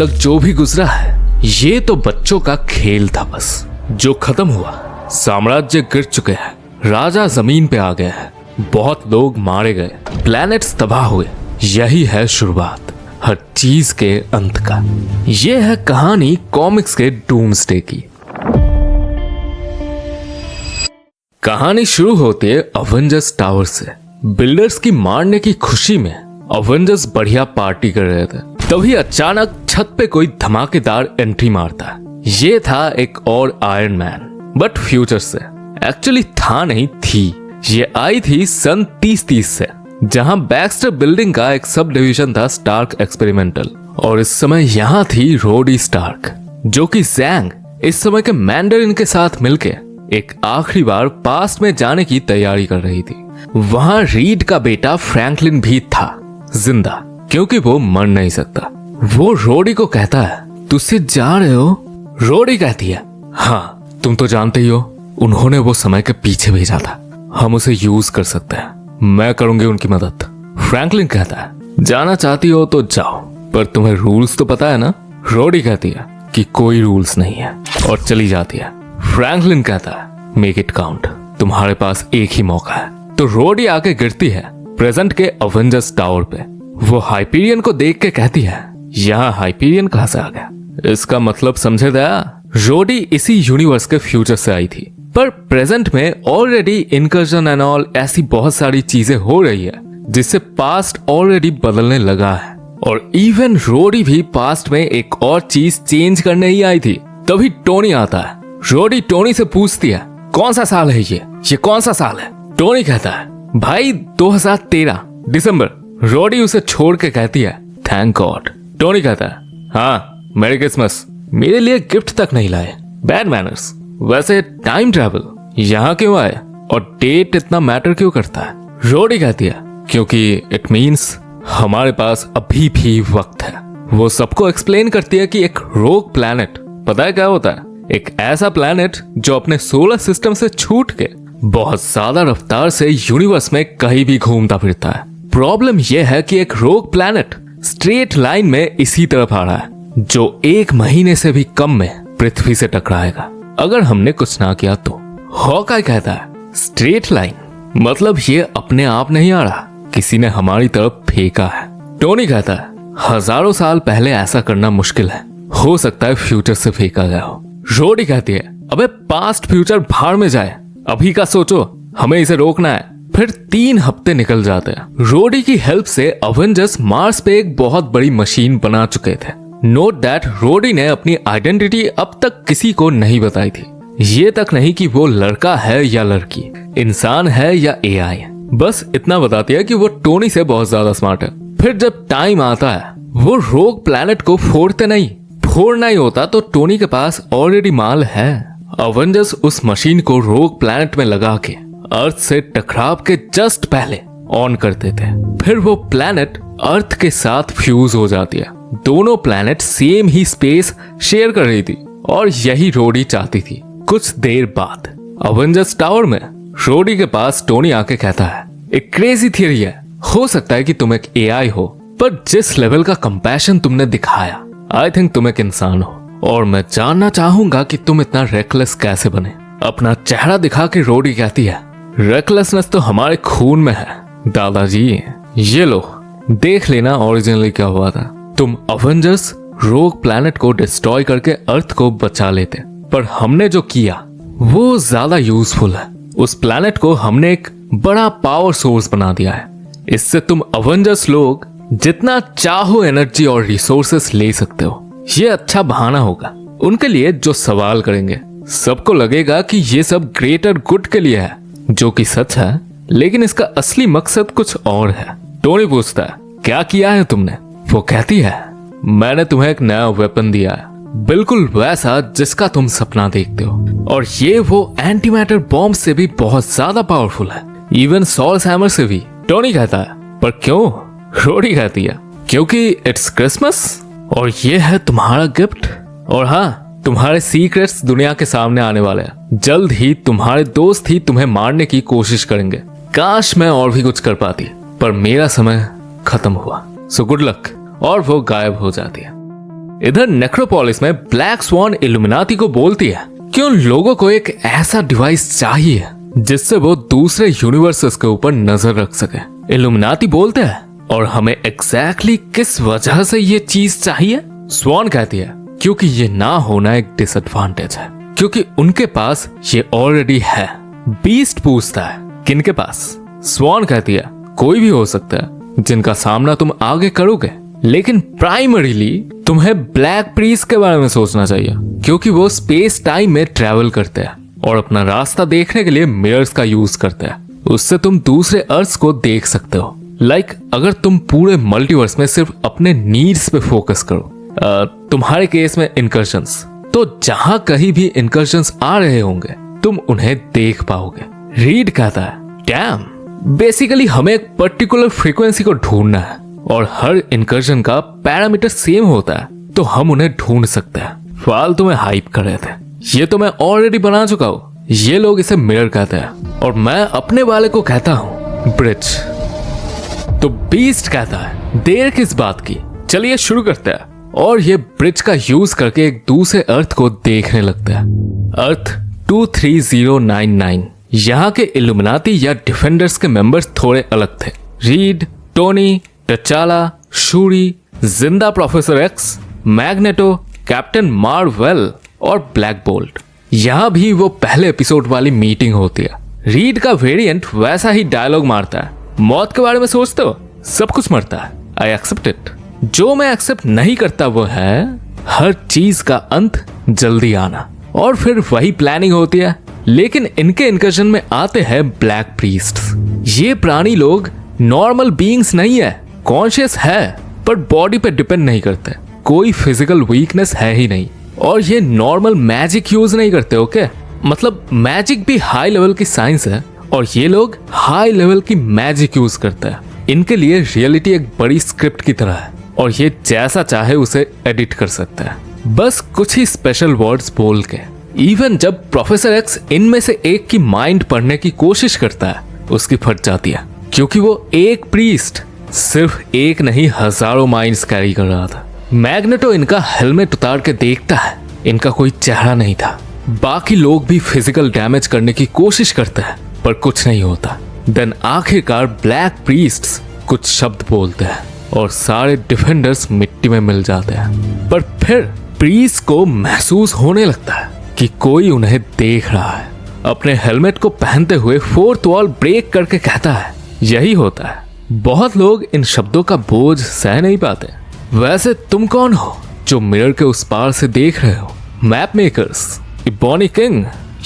तक जो भी गुजरा है ये तो बच्चों का खेल था बस, जो खत्म हुआ। साम्राज्य गिर चुके हैं, राजा जमीन पे आ गया है, बहुत लोग मारे गए, प्लैनेट्स तबाह हुए। यही है शुरुआत हर चीज के अंत का। यह है कहानी कॉमिक्स के डूम्सडे की। कहानी शुरू होती है अवेंजर्स टावर से। बिल्डर्स की मारने की खुशी में अवेंजर्स बढ़िया पार्टी कर रहे थे, तभी अचानक छत पे कोई धमाकेदार एंट्री मारता है। ये था एक और आयरन मैन, बट फ्यूचर से। एक्चुअली था नहीं, थी। ये आई थी सन 3030 से, जहां बैक्स्टर बिल्डिंग का एक सब डिवीजन था स्टार्क एक्सपेरिमेंटल। और इस समय यहाँ थी रोडी स्टार्क, जो कि जैंग इस समय के मैंडरिन के साथ मिलके एक आखिरी बार पास्ट में जाने की तैयारी कर रही थी। वहां रीड का बेटा फ्रैंकलिन भी था जिंदा, क्योंकि वो मर नहीं सकता। वो रोडी को कहता है, तुझसे जा रहे हो? रोडी कहती है, हाँ तुम तो जानते ही हो, उन्होंने वो समय के पीछे भेजा था, हम उसे यूज कर सकते हैं, मैं करूंगी उनकी मदद। फ्रैंकलिन कहता है, जाना चाहती हो तो जाओ, पर तुम्हें रूल्स तो पता है ना? रोडी कहती है कि कोई रूल्स नहीं है, और चली जाती है। फ्रैंकलिन कहता है, मेक इट काउंट, तुम्हारे पास एक ही मौका है। तो रोडी आके गिरती है प्रेजेंट के अवेंजर्स टावर पे। वो हाइपीरियन को देख के कहती है, यहाँ हाइपीरियन कहां से आ गया? इसका मतलब समझे दया? रोडी इसी यूनिवर्स के फ्यूचर से आई थी, पर प्रेजेंट में ऑलरेडी इनकर्जन एंड ऑल ऐसी बहुत सारी चीजें हो रही है जिससे पास्ट ऑलरेडी बदलने लगा है। और इवन रोडी भी पास्ट में एक और चीज चेंज करने ही आई थी। तभी टोनी आता है। रोडी टोनी से पूछती है, कौन सा साल है ये कौन सा साल है? टोनी कहता है, भाई 2013 दिसंबर। रोडी उसे छोड़ के कहती है, थैंक गॉड। टोनी कहता है, हाँ मेरी क्रिसमस, मेरे लिए गिफ्ट तक नहीं लाए, बैड मैनर्स। वैसे टाइम ट्रैवल यहाँ क्यों आए और डेट इतना मैटर क्यों करता है? रोडी कहती है, क्योंकि इट मीन्स हमारे पास अभी भी वक्त है। वो सबको एक्सप्लेन करती है कि एक रोग प्लैनेट, पता है क्या होता है? एक ऐसा प्लैनेट जो अपने सोलर सिस्टम से छूट के बहुत ज्यादा रफ्तार से यूनिवर्स में कहीं भी घूमता फिरता है। प्रॉब्लम यह है कि एक रोग प्लैनेट स्ट्रेट लाइन में इसी तरफ आ रहा है, जो 1 महीने से भी कम में पृथ्वी से टकराएगा अगर हमने कुछ ना किया तो। हॉकाई कहता है, स्ट्रेट लाइन मतलब ये अपने आप नहीं आ रहा, किसी ने हमारी तरफ फेंका है। टोनी कहता है, हजारों साल पहले ऐसा करना मुश्किल है, हो सकता है फ्यूचर से फेंका गया हो। रोडी कहती है, अबे पास्ट फ्यूचर भाड़ में जाए, अभी का सोचो, हमें इसे रोकना है। फिर 3 हफ्ते निकल जाते हैं। रोडी की हेल्प से अवेंजर्स मार्स पे एक बहुत बड़ी मशीन बना चुके थे। नोट दैट रोडी ने अपनी आइडेंटिटी अब तक किसी को नहीं बताई थी। ये तक नहीं कि वो लड़का है या लड़की, इंसान है या एआई, बस इतना बताती है कि वो टोनी से बहुत ज्यादा स्मार्ट है। फिर जब टाइम आता है, वो रोग प्लैनेट को फोड़ना ही होता तो टोनी के पास ऑलरेडी माल है। अवेंजर्स उस मशीन को रोग प्लैनेट में लगा के अर्थ से टकराव के जस्ट पहले ऑन करते थे। फिर वो प्लैनेट अर्थ के साथ फ्यूज हो जाती है। दोनों प्लैनेट सेम ही स्पेस शेयर कर रही थी, और यही रोडी चाहती थी। कुछ देर बाद अवेंजर्स टावर में रोडी के पास टोनी आके कहता है, एक क्रेजी थियरी है, हो सकता है कि तुम एक एआई हो, पर जिस लेवल का कंपैशन तुमने दिखाया, आई थिंक तुम एक इंसान हो, और मैं जानना चाहूंगा कि तुम इतना रेकलेस कैसे बने। अपना चेहरा दिखा के रोडी कहती है, रेकलेसनेस तो हमारे खून में है दादाजी, ये लो देख लेना ओरिजिनली क्या हुआ था। तुम अवेंजर्स रोग प्लैनेट को डिस्ट्रॉय करके अर्थ को बचा लेते, पर हमने जो किया वो ज्यादा यूजफुल है। उस प्लैनेट को हमने एक बड़ा पावर सोर्स बना दिया है। इससे तुम अवेंजर्स लोग जितना चाहो एनर्जी और रिसोर्सेस ले सकते हो। ये अच्छा बहाना होगा उनके लिए जो सवाल करेंगे। सबको लगेगा कि ये सब ग्रेटर गुड के लिए है, जो कि सच है, लेकिन इसका असली मकसद कुछ और है। टोनी पूछता है, क्या किया है तुमने? वो कहती है, मैंने तुम्हें एक नया वेपन दिया है, बिल्कुल वैसा जिसका तुम सपना देखते हो, और ये वो एंटी मैटर बॉम्ब से भी बहुत ज्यादा पावरफुल है, इवन सॉल्स हैमर से भी। टोनी कहता है, पर क्यों? रोडी कहती है, क्योंकि इट्स क्रिसमस और ये है तुम्हारा गिफ्ट, और हाँ तुम्हारे सीक्रेट्स दुनिया के सामने आने वाले हैं। जल्द ही तुम्हारे दोस्त ही तुम्हें मारने की कोशिश करेंगे। काश मैं और भी कुछ कर पाती, पर मेरा समय खत्म हुआ, सो गुड लक। और वो गायब हो जाती है। इधर नेक्रोपोलिस में ब्लैक स्वॉन इल्यूमिनाटी को बोलती है कि उन लोगों को एक ऐसा डिवाइस चाहिए जिससे वो दूसरे यूनिवर्सेस के ऊपर नजर रख सके। इल्यूमिनाटी बोलते हैं और हमें एग्जैक्टली किस वजह से ये चीज चाहिए? स्वॉन कहती है क्योंकि ये ना होना एक डिसएडवांटेज है, क्योंकि उनके पास ये ऑलरेडी है। बीस्ट पूछता है किनके पास? स्वॉन कहती है कोई भी हो सकता है जिनका सामना तुम आगे करोगे, लेकिन प्राइमरीली तुम्हें ब्लैक प्रीस्ट के बारे में सोचना चाहिए, क्योंकि वो स्पेस टाइम में ट्रेवल करते हैं और अपना रास्ता देखने के लिए मिरर्स का यूज करते हैं। उससे तुम दूसरे अर्थ को देख सकते हो। अगर तुम पूरे मल्टीवर्स में सिर्फ अपने नीड्स पे फोकस करो, तुम्हारे केस में इनकर्शंस, तो जहां कहीं भी इनकर्शंस आ रहे होंगे तुम उन्हें देख पाओगे। रीड कहता है डैम, बेसिकली हमें एक पर्टिकुलर फ्रीक्वेंसी को ढूंढना है और हर इनकर्शन का पैरामीटर सेम होता है, तो हम उन्हें ढूंढ सकते हैं। फालतू में हाइप कर रहे थे, ये तो मैं ऑलरेडी बना चुका हूँ। ये लोग इसे मिरर कहते हैं और मैं अपने वाले को कहता हूँ ब्रिज। तो बीस्ट कहता है देर किस बात की, चलिए शुरू करते हैं। और ये ब्रिज का यूज करके एक दूसरे अर्थ को देखने लगता है। अर्थ 23099। यहाँ के इल्यूमिनाटी या डिफेंडर्स के मेंबर्स थोड़े अलग थे। रीड, टोनी, टचाला, शूरी, जिंदा professor x, magneto, captain marvel और ब्लैक बोल्ट। यहाँ भी वो पहले एपिसोड वाली मीटिंग होती है। रीड का वेरिएंट वैसा ही डायलॉग मारता है, मौत के बारे में सोचते हो, सब कुछ मरता है, आई एक्सेप्ट इट। जो मैं एक्सेप्ट नहीं करता वो है हर चीज का अंत जल्दी आना। और फिर वही प्लानिंग होती है, लेकिन इनके इनकर्शन में आते हैं ब्लैक प्रीस्ट्स। ये प्राणी लोग नॉर्मल बीइंग्स नहीं है, कॉन्शियस है पर बॉडी पे डिपेंड नहीं करते, कोई फिजिकल वीकनेस है ही नहीं। और ये नॉर्मल मैजिक यूज नहीं करते। ओके, मतलब मैजिक भी हाई लेवल की साइंस है और ये लोग हाई लेवल की मैजिक यूज करते हैं। इनके लिए रियलिटी एक बड़ी स्क्रिप्ट की तरह है और ये जैसा चाहे उसे एडिट कर सकता है, बस कुछ ही स्पेशल वर्ड्स बोल के। इवन जब प्रोफेसर एक्स इनमें से एक की माइंड पढ़ने की कोशिश करता है, उसकी फट जाती है, क्योंकि वो एक प्रीस्ट सिर्फ एक नहीं हजारों माइंड्स कैरी कर रहा था। मैग्नेटो इनका हेलमेट उतार के देखता है, इनका कोई चेहरा नहीं था। बाकी लोग भी फिजिकल डैमेज करने की कोशिश करते हैं पर कुछ नहीं होता। देन आखिरकार ब्लैक प्रीस्ट्स कुछ शब्द बोलते हैं और सारे डिफेंडर्स मिट्टी में मिल जाते हैं। पर फिर प्रीस्ट को महसूस होने लगता है कि कोई उन्हें देख रहा है। अपने हेलमेट को पहनते हुए फोर्थ वॉल ब्रेक करके कहता है यही होता है, बहुत लोग इन शब्दों का बोझ सह नहीं पाते। वैसे तुम कौन हो जो मिरर के उस पार से देख रहे हो? मैप मेकर्स, इबोनी किंग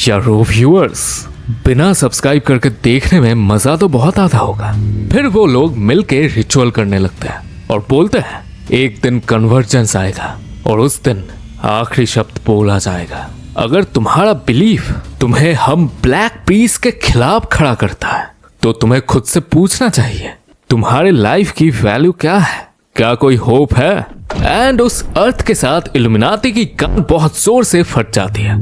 या रोव्यूअर्स? बिना सब्सक्राइब करके देखने में मजा तो बहुत आता होगा। फिर वो लोग मिलके रिचुअल करने लगते हैं और बोलते हैं एक दिन कन्वर्जेंस आएगा और उस दिन आखिरी शब्द बोला जाएगा। अगर तुम्हारा बिलीफ तुम्हें हम ब्लैक प्रीस्ट के खिलाफ खड़ा करता है तो तुम्हें खुद से पूछना चाहिए तुम्हारे लाइफ की वैल्यू क्या है, क्या कोई होप है? एंड उस अर्थ के साथ इल्यूमिनाटी की गन बहुत जोर से फट जाती है।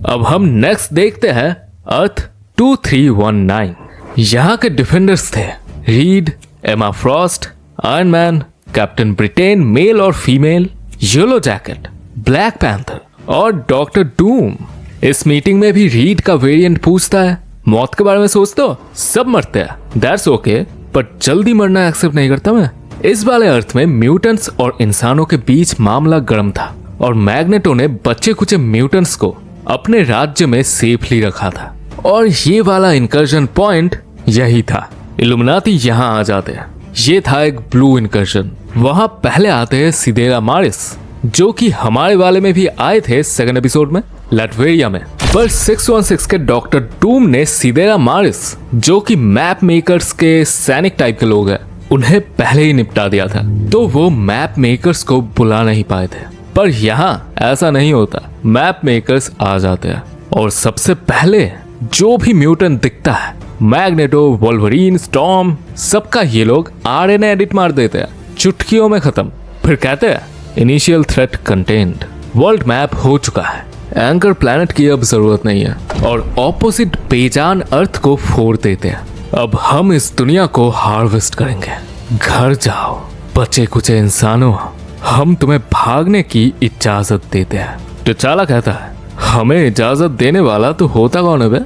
अब हम नेक्स्ट देखते हैं अर्थ 2319। यहाँ के डिफेंडर्स थे Reed, Emma Frost, Iron Man, Captain Britain male और female, Yellow Jacket, Black Panther और डॉक्टर डूम। इस मीटिंग में भी रीड का वेरिएंट पूछता है मौत के बारे में सोचते हो, सब मरते हैं, दैट्स ओके, पर जल्दी मरना एक्सेप्ट नहीं करता मैं। इस वाले अर्थ में म्यूटेंट्स और इंसानों के बीच मामला गर्म था और मैग्नेटो ने बच्चे कुचे म्यूटेंट्स को अपने राज्य में सेफली रखा था और ये वाला इनकर्जन पॉइंट यही था। इल्यूमिनाटी यहाँ आ जाते हैं। ये था एक ब्लू इनकर्जन। वहां पहले आते हैं सिदेरा मारिस, जो कि हमारे वाले में भी आए थे सेकंड एपिसोड में लैटवेरिया में। पर 616 के डॉक्टर डूम ने सिदेरा मारिस, जो कि मैप मेकर्स के सैनिक टाइप के लोग हैं, उन्हें पहले ही निपटा दिया था, तो वो मैप मेकर्स को बुला नहीं पाए थे। पर यहाँ ऐसा नहीं होता, मैप मेकर्स आ जाते हैं और सबसे पहले जो भी म्यूटेंट दिखता है, मैग्नेटो, वोल्वरीन, स्टॉर्म, सबका ये लोग आरएनए एडिट मार देते हैं, चुटकियों में खत्म। फिर कहते हैं initial threat contained, world map हो चुका है, एंकर प्लैनेट की अब जरूरत नहीं है और ऑपोजिट बेजान अर्थ को फोड़ देते हैं। अब हम इस दुनिया को हार्वेस्ट करेंगे। घर जाओ बचे कुचे इंसानों, हम तुम्हें भागने की इजाजत देते हैं। टचाला कहता है, हमें इजाजत देने वाला तो होता कौन है बे?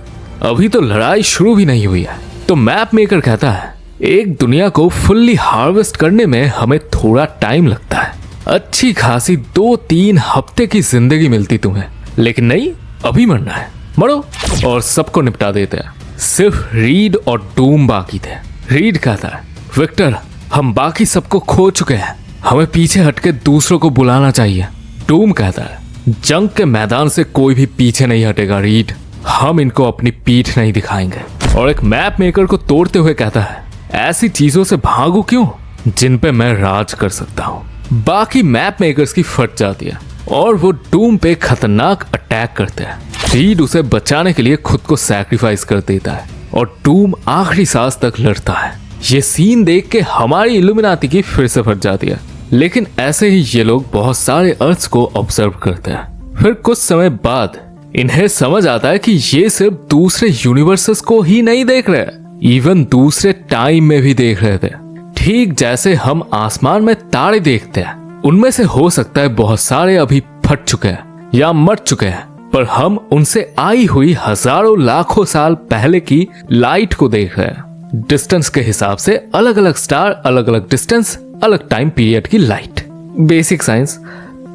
अभी तो लड़ाई शुरू भी नहीं हुई है। तो मैप मेकर कहता है, एक दुनिया को फुल्ली हार्वेस्ट करने में हमें थोड़ा टाइम लगता है। अच्छी खासी 2-3 हफ्ते की जिंदगी मिलती तुम्हें, लेकिन नहीं, अभी मरना है, मरो और सबको निपटा देते हैं। सिर्फ रीड और डूम बाकी थे। रीड कहता है, विक्टर, हम बाकी सबको खो चुके हैं, हमें पीछे हटके दूसरों को बुलाना चाहिए। डूम कहता है, जंग के मैदान से कोई भी पीछे नहीं हटेगा रीड, हम इनको अपनी पीठ नहीं दिखाएंगे। और एक मैप मेकर को तोड़ते हुए कहता है, ऐसी चीजों से भागू क्यों जिन पे मैं राज कर सकता हूँ। बाकी मैप मेकर्स की फट जाती है और वो डूम पे खतरनाक अटैक करते हैं। रीड उसे बचाने के लिए खुद को सैक्रिफाइस कर देता है और डूम आखिरी सांस तक लड़ता है। ये सीन देख के हमारी इल्यूमिनाटी की फिर से फट जाती है, लेकिन ऐसे ही ये लोग बहुत सारे अर्थ्स को ऑब्जर्व करते हैं। फिर कुछ समय बाद इन्हें समझ आता है कि ये सिर्फ दूसरे यूनिवर्सेस को ही नहीं देख रहे, इवन दूसरे टाइम में भी देख रहे थे। ठीक जैसे हम आसमान में तारे देखते हैं, उनमें से हो सकता है बहुत सारे अभी फट चुके हैं या मर चुके हैं, पर हम उनसे आई हुई हजारों लाखों साल पहले की लाइट को देख रहे हैं। डिस्टेंस के हिसाब से अलग अलग स्टार, अलग अलग डिस्टेंस, अलग टाइम पीरियड की लाइट। Basic science.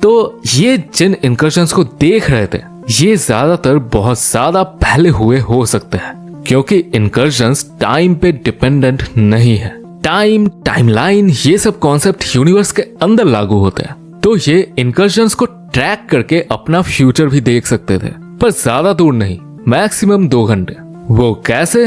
तो ये जिन इनकर्शंस को देख रहे थे, ये ज्यादातर बहुत ज्यादा पहले हुए हो सकते हैं, क्योंकि इनकर्शंस टाइम पे डिपेंडेंट नहीं है। टाइम, टाइमलाइन, ये सब कॉन्सेप्ट यूनिवर्स के अंदर लागू होते हैं। तो ये इनकर्शंस को ट्रैक करके अपना फ्यूचर भी देख सकते थे, पर ज्यादा दूर नहीं, मैक्सिमम 2 घंटे। वो कैसे,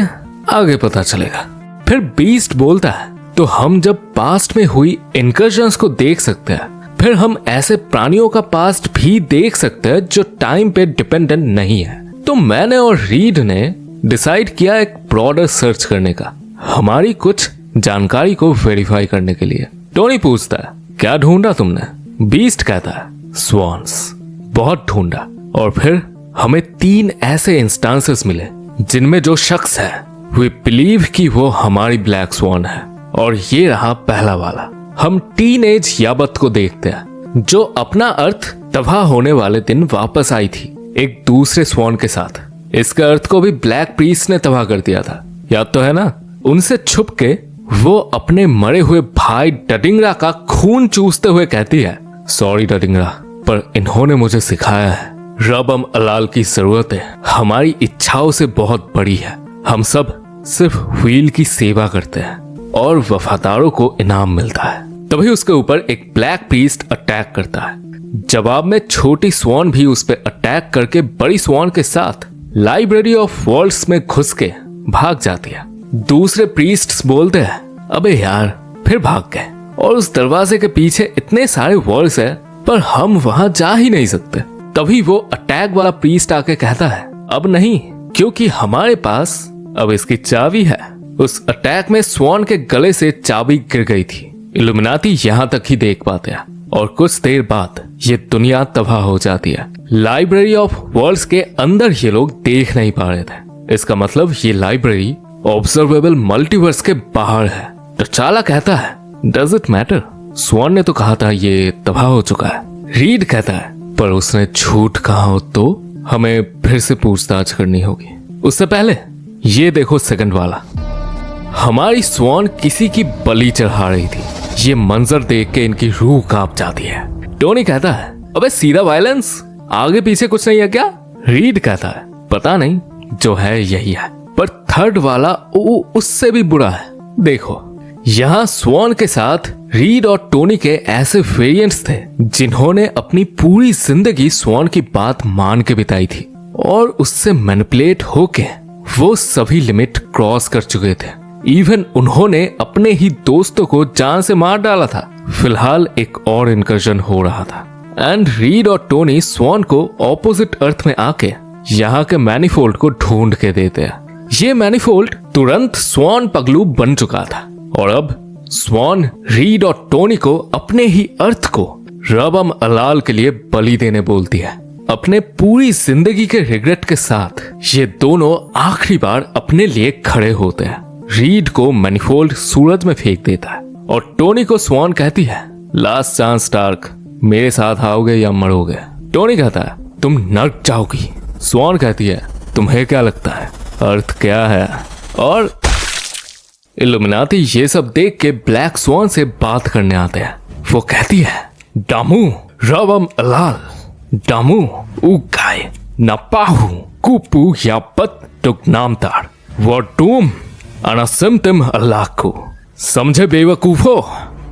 आगे पता चलेगा। फिर बीस्ट बोलता है, तो हम जब पास्ट में हुई इनकर्शंस को देख सकते हैं, फिर हम ऐसे प्राणियों का पास्ट भी देख सकते हैं जो टाइम पे डिपेंडेंट नहीं है। तो मैंने और रीड ने डिसाइड किया एक ब्रॉडर सर्च करने का, हमारी कुछ जानकारी को वेरीफाई करने के लिए। टोनी पूछता है, क्या ढूंढा तुमने? बीस्ट कहता है, स्वॉन्स। बहुत ढूंढा और फिर हमें 3 ऐसे इंस्टांसेस मिले जिनमें जो शख्स है वी बिलीव कि वो हमारी ब्लैक स्वॉन है। और ये रहा पहला वाला। हम टीनेज याबत को देखते हैं जो अपना अर्थ तबाह होने वाले दिन वापस आई थी एक दूसरे स्वॉन के साथ। इसका अर्थ को भी ब्लैक प्रीस्ट ने तबाह कर दिया था, याद तो है ना? उनसे छुप के वो अपने मरे हुए भाई डडिंगरा का खून चूसते हुए कहती है, सॉरी डडिंगरा, पर इन्होंने मुझे सिखाया है रबम अलाल की जरूरतें हमारी इच्छाओं से बहुत बड़ी है। हम सब सिर्फ व्हील की सेवा करते हैं और वफादारों को इनाम मिलता है। तभी उसके ऊपर एक ब्लैक प्रीस्ट अटैक करता है। जवाब में छोटी स्वॉन भी उस पर अटैक करके बड़ी स्वॉन के साथ लाइब्रेरी ऑफ वर्ल्ड्स में घुस के भाग जाती है। दूसरे प्रीस्ट्स बोलते हैं, अबे यार, फिर भाग गए, और उस दरवाजे के पीछे इतने सारे वर्ल्ड्स है पर हम वहां जा ही नहीं सकते। तभी वो अटैक वाला प्रीस्ट आके कहता है, अब नहीं, क्योंकि हमारे पास अब इसकी चाबी है। उस अटैक में स्वॉन के गले से चाबी गिर गई थी। इल्यूमिनाटी यहाँ तक ही देख पाते हैं और कुछ देर बाद ये दुनिया तबाह हो जाती है। लाइब्रेरी ऑफ वर्ल्ड्स के अंदर ये लोग देख नहीं पा रहे थे। इसका मतलब ये लाइब्रेरी ऑब्जर्वेबल मल्टीवर्स के बाहर है। तो चाला कहता है, डज इट मैटर? स्वॉन ने तो कहा था ये तबाह हो चुका है। रीड कहता है, पर उसने झूठ कहा हो तो हमें फिर से पूछताछ करनी होगी। उससे पहले ये देखो सेकंड वाला। हमारी स्वॉन किसी की बलि चढ़ा रही थी। ये मंजर देख के इनकी रूह कांप जाती है। टोनी कहता है, अबे सीधा वायलेंस, आगे पीछे कुछ नहीं है क्या? रीड कहता है, पता नहीं, जो है यही है। पर थर्ड वाला उससे भी बुरा है। देखो, यहाँ स्वॉन के साथ रीड और टोनी के ऐसे वेरिएंट्स थे जिन्होंने अपनी पूरी जिंदगी स्वॉन की बात मान के बिताई थी और उससे मैनिपुलेट होके वो सभी लिमिट क्रॉस कर चुके थे। इवन उन्होंने अपने ही दोस्तों को जान से मार डाला था। फिलहाल एक और इनकर्जन हो रहा था एंड रीड और टोनी स्वॉन को ऑपोजिट अर्थ में आके यहाँ के मैनिफोल्ड को ढूंढ के देते हैं। ये मैनिफोल्ड तुरंत स्वॉन पगलू बन चुका था और अब स्वॉन रीड और टोनी को अपने ही अर्थ को रबम अलाल के लिए बलि देने बोलती है। अपने पूरी जिंदगी के रिग्रेट के साथ ये दोनों आखिरी बार अपने लिए खड़े होते हैं। रीड को मैनिफोल्ड सूरज में फेंक देता है और टोनी को स्वॉन कहती है, लास्ट चांस स्टार्क, मेरे साथ आओगे या मरोगे। टोनी कहता है तुम नर्क जाओगी। स्वॉन कहती है तुम्हें क्या लगता है अर्थ क्या है। और इल्यूमिनाटी ये सब देख के ब्लैक स्वॉन से बात करने आते हैं। वो कहती है डामू रवम अलाल, डामू उगाय नपाहू कुपू या पत टुक नामतार वो टूम अनसिमतिम अल्लाह को। समझे बेवकूफो,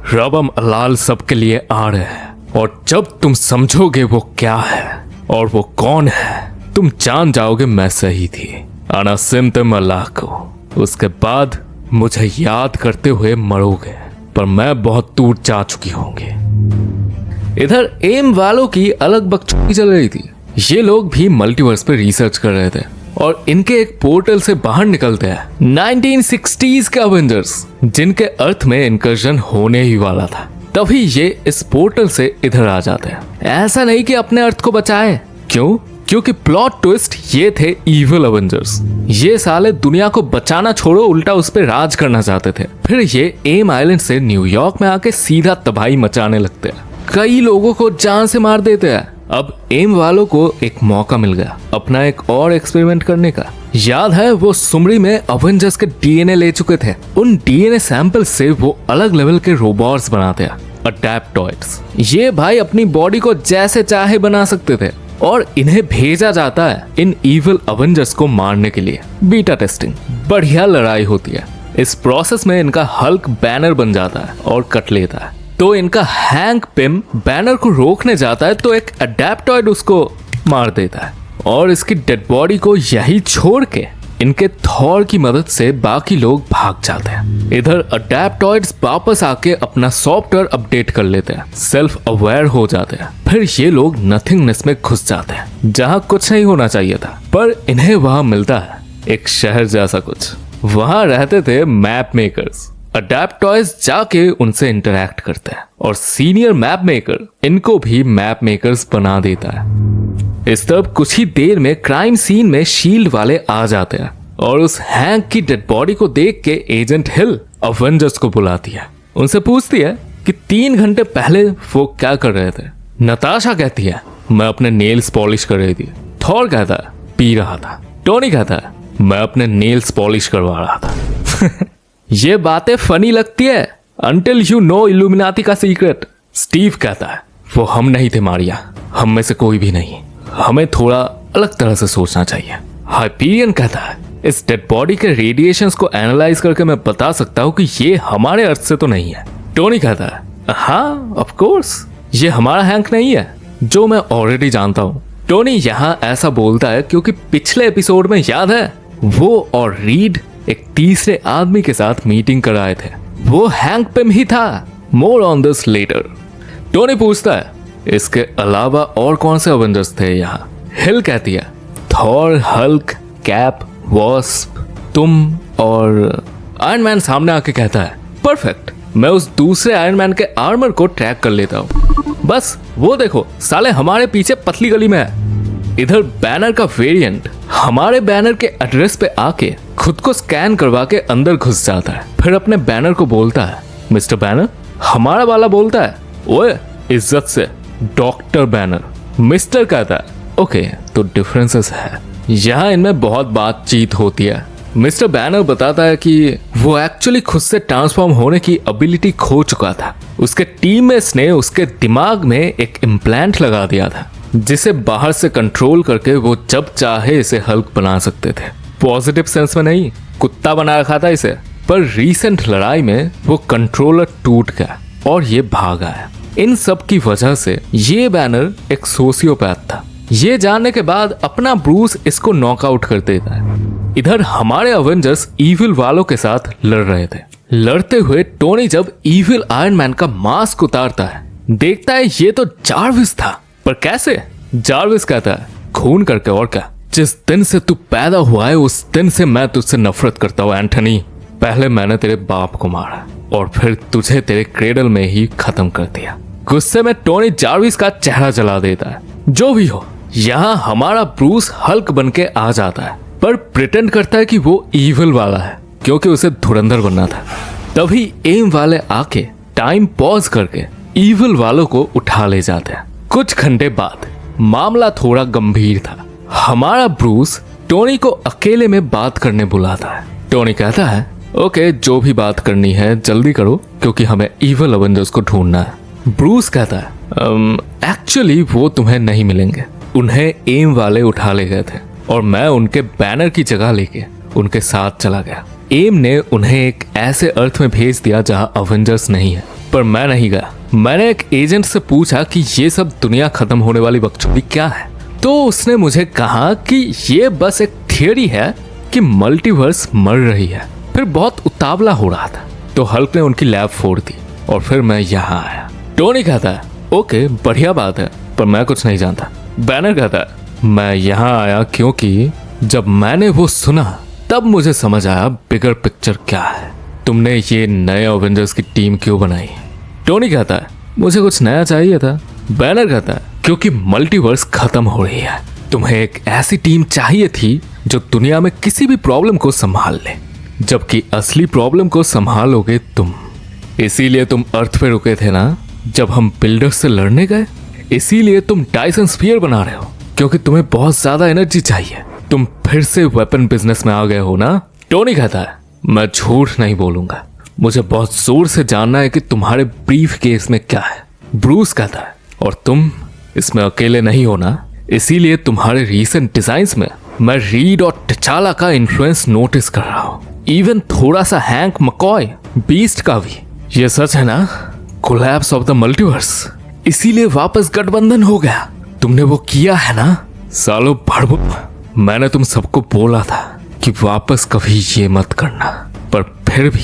रबम अलाल सबके लिए आ रहे हैं और जब तुम समझोगे वो क्या है और वो कौन है, तुम जान जाओगे मैं सही थी। अनसिमतिम अल्लाह को। उसके बाद मुझे याद करते हुए मरोगे, पर मैं बहुत दूर जा चुकी होंगी। इधर एम वालों की अलग बकचोदी चल रही थी। ये लोग भी मल्टीवर्स पे रिसर्च कर रहे थे और इनके एक पोर्टल से बाहर निकलते हैं 1960s के अवेंजर्स, जिनके अर्थ में इनकर्जन होने ही वाला था। तभी ये इस पोर्टल से इधर आ जाते हैं। ऐसा नहीं कि अपने अर्थ को बचाए, क्यों? क्योंकि प्लॉट ट्विस्ट ये थे इविल अवेंजर्स। ये साले दुनिया को बचाना छोड़ो, उल्टा उस पर राज करना चाहते थे। फिर ये एम आइलैंड से न्यूयॉर्क में आके सीधा तबाही मचाने लगते हैं, कई लोगों को जान से मार देते हैं। अब एम वालों को एक मौका मिल गया अपना एक और एक्सपेरिमेंट करने का। याद है वो सुमरी में अवेंजर्स के डीएनए ले चुके थे। उन डीएनए सैंपल से वो अलग लेवल के रोबोट्स बनाते हैं, अडैप्टॉइड्स। ये भाई अपनी बॉडी को जैसे चाहे बना सकते थे और इन्हें भेजा जाता है इन इविल अवेंजर्स को मारने के लिए। बीटा टेस्टिंग, बढ़िया लड़ाई होती है। इस प्रोसेस में इनका हल्क बैनर बन जाता है और कट लेता है। तो इनका हैंक पिम बैनर को रोकने जाता है तो एक अडैप्टॉइड उसको मार देता है और इसकी डेड बॉडी को यही छोड़ के इनके थॉर की मदद से बाकी लोग भाग जाते हैं। इधर अडैप्टॉइड्स वापस आके अपना सॉफ्टवेयर अपडेट कर लेते हैं, सेल्फ अवेयर हो जाते हैं। फिर ये लोग नथिंगनेस में घुस जाते हैं जहां कुछ नहीं होना चाहिए था, पर इन्हें वहां मिलता है एक शहर जैसा कुछ। वहां रहते थे मैप मेकर्स। अडैप्टॉइड्स जाके उनसे इंटरैक्ट करते हैं और सीनियर मैप मेकर इनको भी मैप मेकर्स बना देता है। इस तरफ कुछ ही देर में क्राइम सीन में शील्ड वाले आ जाते हैं और उस हैंक की डेड बॉडी को देख के एजेंट हिल अवेंजर्स को बुलाती है। उनसे पूछती है कि 3 घंटे पहले वो क्या कर रहे थे। नताशा कहती है मैं अपने नेल्स पॉलिश कर रही थी। थॉर कहता है पी रहा था। टोनी कहता है मैं अपने नेल्स पॉलिश करवा रहा था। ये बातें फनी लगती है अंटिल यू नो इल्यूमिनाटी का सीक्रेट। स्टीव कहता है वो हम नहीं थे मारिया, हम में से कोई भी नहीं, हमें थोड़ा अलग तरह से सोचना चाहिए। हाइपीरियन कहता है इस डेड बॉडी के रेडिएशंस को एनालाइज करके मैं बता सकता हूँ कि ये हमारे अर्थ से तो नहीं है। टोनी कहता है हाँ ऑफ कोर्स, ये हमारा हैंक नहीं है, जो मैं ऑलरेडी जानता हूँ। टोनी यहाँ ऐसा बोलता है क्योंकि पिछले एपिसोड में याद है वो और रीड एक तीसरे आदमी के साथ मीटिंग कराए थे, वो हैंक पिम ही था। More on this later. Tony पूछता है इसके अलावा और कौन से अवेंजर्स थे यहाँ। हिल कहती है थॉर, हल्क, कैप, वॉस्प, तुम और आयरन मैन सामने आके कहता है परफेक्ट, मैं उस दूसरे आयरन मैन के आर्मर को ट्रैक कर लेता हूँ। बस वो देखो साले हमारे पीछे पतली गली में है। इधर बैनर का वेरिएंट हमारे बैनर के एड्रेस पे आके खुद को स्कैन करवा के अंदर घुस जाता है। फिर अपने बैनर को बोलता है मिस्टर बैनर। हमारा वाला बोलता है ओए इज्जत से डॉक्टर बैनर। मिस्टर कहता है ओके तो डिफरेंसेस है। यहाँ इनमें बहुत बातचीत होती है। मिस्टर बैनर बताता है कि वो एक्चुअली खुद से ट्रांसफॉर्म होने की एबिलिटी खो चुका था। उसके टीममेट्स ने उसके दिमाग में एक इम्प्लांट लगा दिया था जिसे बाहर से कंट्रोल करके वो जब चाहे इसे हल्क बना सकते थे। पॉजिटिव सेंस में नहीं, कुत्ता बना रखा था इसे। पर रीसेंट लड़ाई में वो कंट्रोलर टूट गया और ये भागा है। इन सब की वजह से ये बैनर एक सोशियोपैथ था। ये जानने के बाद अपना ब्रूस इसको नॉकआउट कर देता है। इधर हमारे अवेंजर्स इविल वालों के साथ लड़ रहे थे। लड़ते हुए टोनी जब इविल आयरन मैन का मास्क उतारता है, देखता है ये तो जार्विस था। पर कैसे? जार्विस कहता है खून करके और क्या। जिस दिन से तू पैदा हुआ है उस दिन से मैं तुझसे नफरत करता हूँ एंथनी। पहले मैंने तेरे बाप को मारा और फिर तुझे तेरे क्रेडल में ही खत्म कर दिया। गुस्से में टोनी जार्विस का चेहरा जला देता है। जो भी हो, यहाँ हमारा ब्रूस हल्क बन के आ जाता है पर प्रिटेंड करता है कि वो इविल वाला है क्योंकि उसे धुरंधर बनना था। तभी एम वाले आके टाइम पॉज करके ईविल वालों को उठा ले जाते हैं। कुछ घंटे बाद मामला थोड़ा गंभीर था। हमारा ब्रूस टोनी को अकेले में बात करने बुलाता है। टोनी कहता है ओके, जो भी बात करनी है जल्दी करो क्योंकि हमें ईविल अवेंजर्स को ढूंढना है। ब्रूस कहता है एक्चुअली वो तुम्हें नहीं मिलेंगे, उन्हें एम वाले उठा ले गए थे और मैं उनके बैनर की जगह लेके उनके साथ चला गया। एम ने उन्हें एक ऐसे अर्थ में भेज दिया जहां अवेंजर्स नहीं है, पर मैं नहीं गया। मैंने एक एजेंट से पूछा कि ये सब दुनिया खत्म होने वाली बकचोदी क्या है, तो उसने मुझे कहा कि ये बस एक थियरी है कि मल्टीवर्स मर रही है। फिर बहुत उतावला हो रहा था तो हल्क ने उनकी लैब फोड़ दी और फिर मैं यहाँ आया। टोनी कहता है ओके बढ़िया बात है, पर मैं कुछ नहीं जानता। बैनर कहता है मैं यहाँ आया क्योंकि जब मैंने वो सुना तब मुझे समझ आया बिगर पिक्चर क्या है। तुमने ये नए अवेंजर्स की टीम क्यों बनाई? टोनी कहता है मुझे कुछ नया चाहिए था। बैनर कहता है क्योंकि मल्टीवर्स खत्म हो रही है, तुम्हें एक ऐसी टीम चाहिए थी जो दुनिया में किसी भी प्रॉब्लम को संभाल ले, जबकि असली प्रॉब्लम को संभालोगे तुम। इसीलिए तुम अर्थ पे रुके थे ना जब हम बिल्डर्स से लड़ने गए। इसीलिए तुम डायसन स्फीयर बना रहे हो क्योंकि तुम्हें बहुत ज्यादा एनर्जी चाहिए। तुम फिर से वेपन बिजनेस में आ गए हो ना? टोनी कहता है मैं झूठ नहीं बोलूंगा, मुझे बहुत जोर से जानना है कि तुम्हारे ब्रीफ केस में क्या है। ब्रूस कहता है और तुम इसमें अकेले नहीं हो ना, इसीलिए तुम्हारे रीसेंट डिजाइन्स में मैं रीड और टचाला का इन्फ्लुएंस नोटिस कर रहा हूँ, इवन थोड़ा सा हैंक मकॉय बीस्ट का भी। ये सच है ना? कोलैप्स ऑफ द मल्टीवर्स, इसीलिए वापस गठबंधन हो गया। तुमने वो किया है ना? सालों भड़बुड़ मैंने तुम सबको बोला था कि वापस कभी ये मत करना, पर फिर भी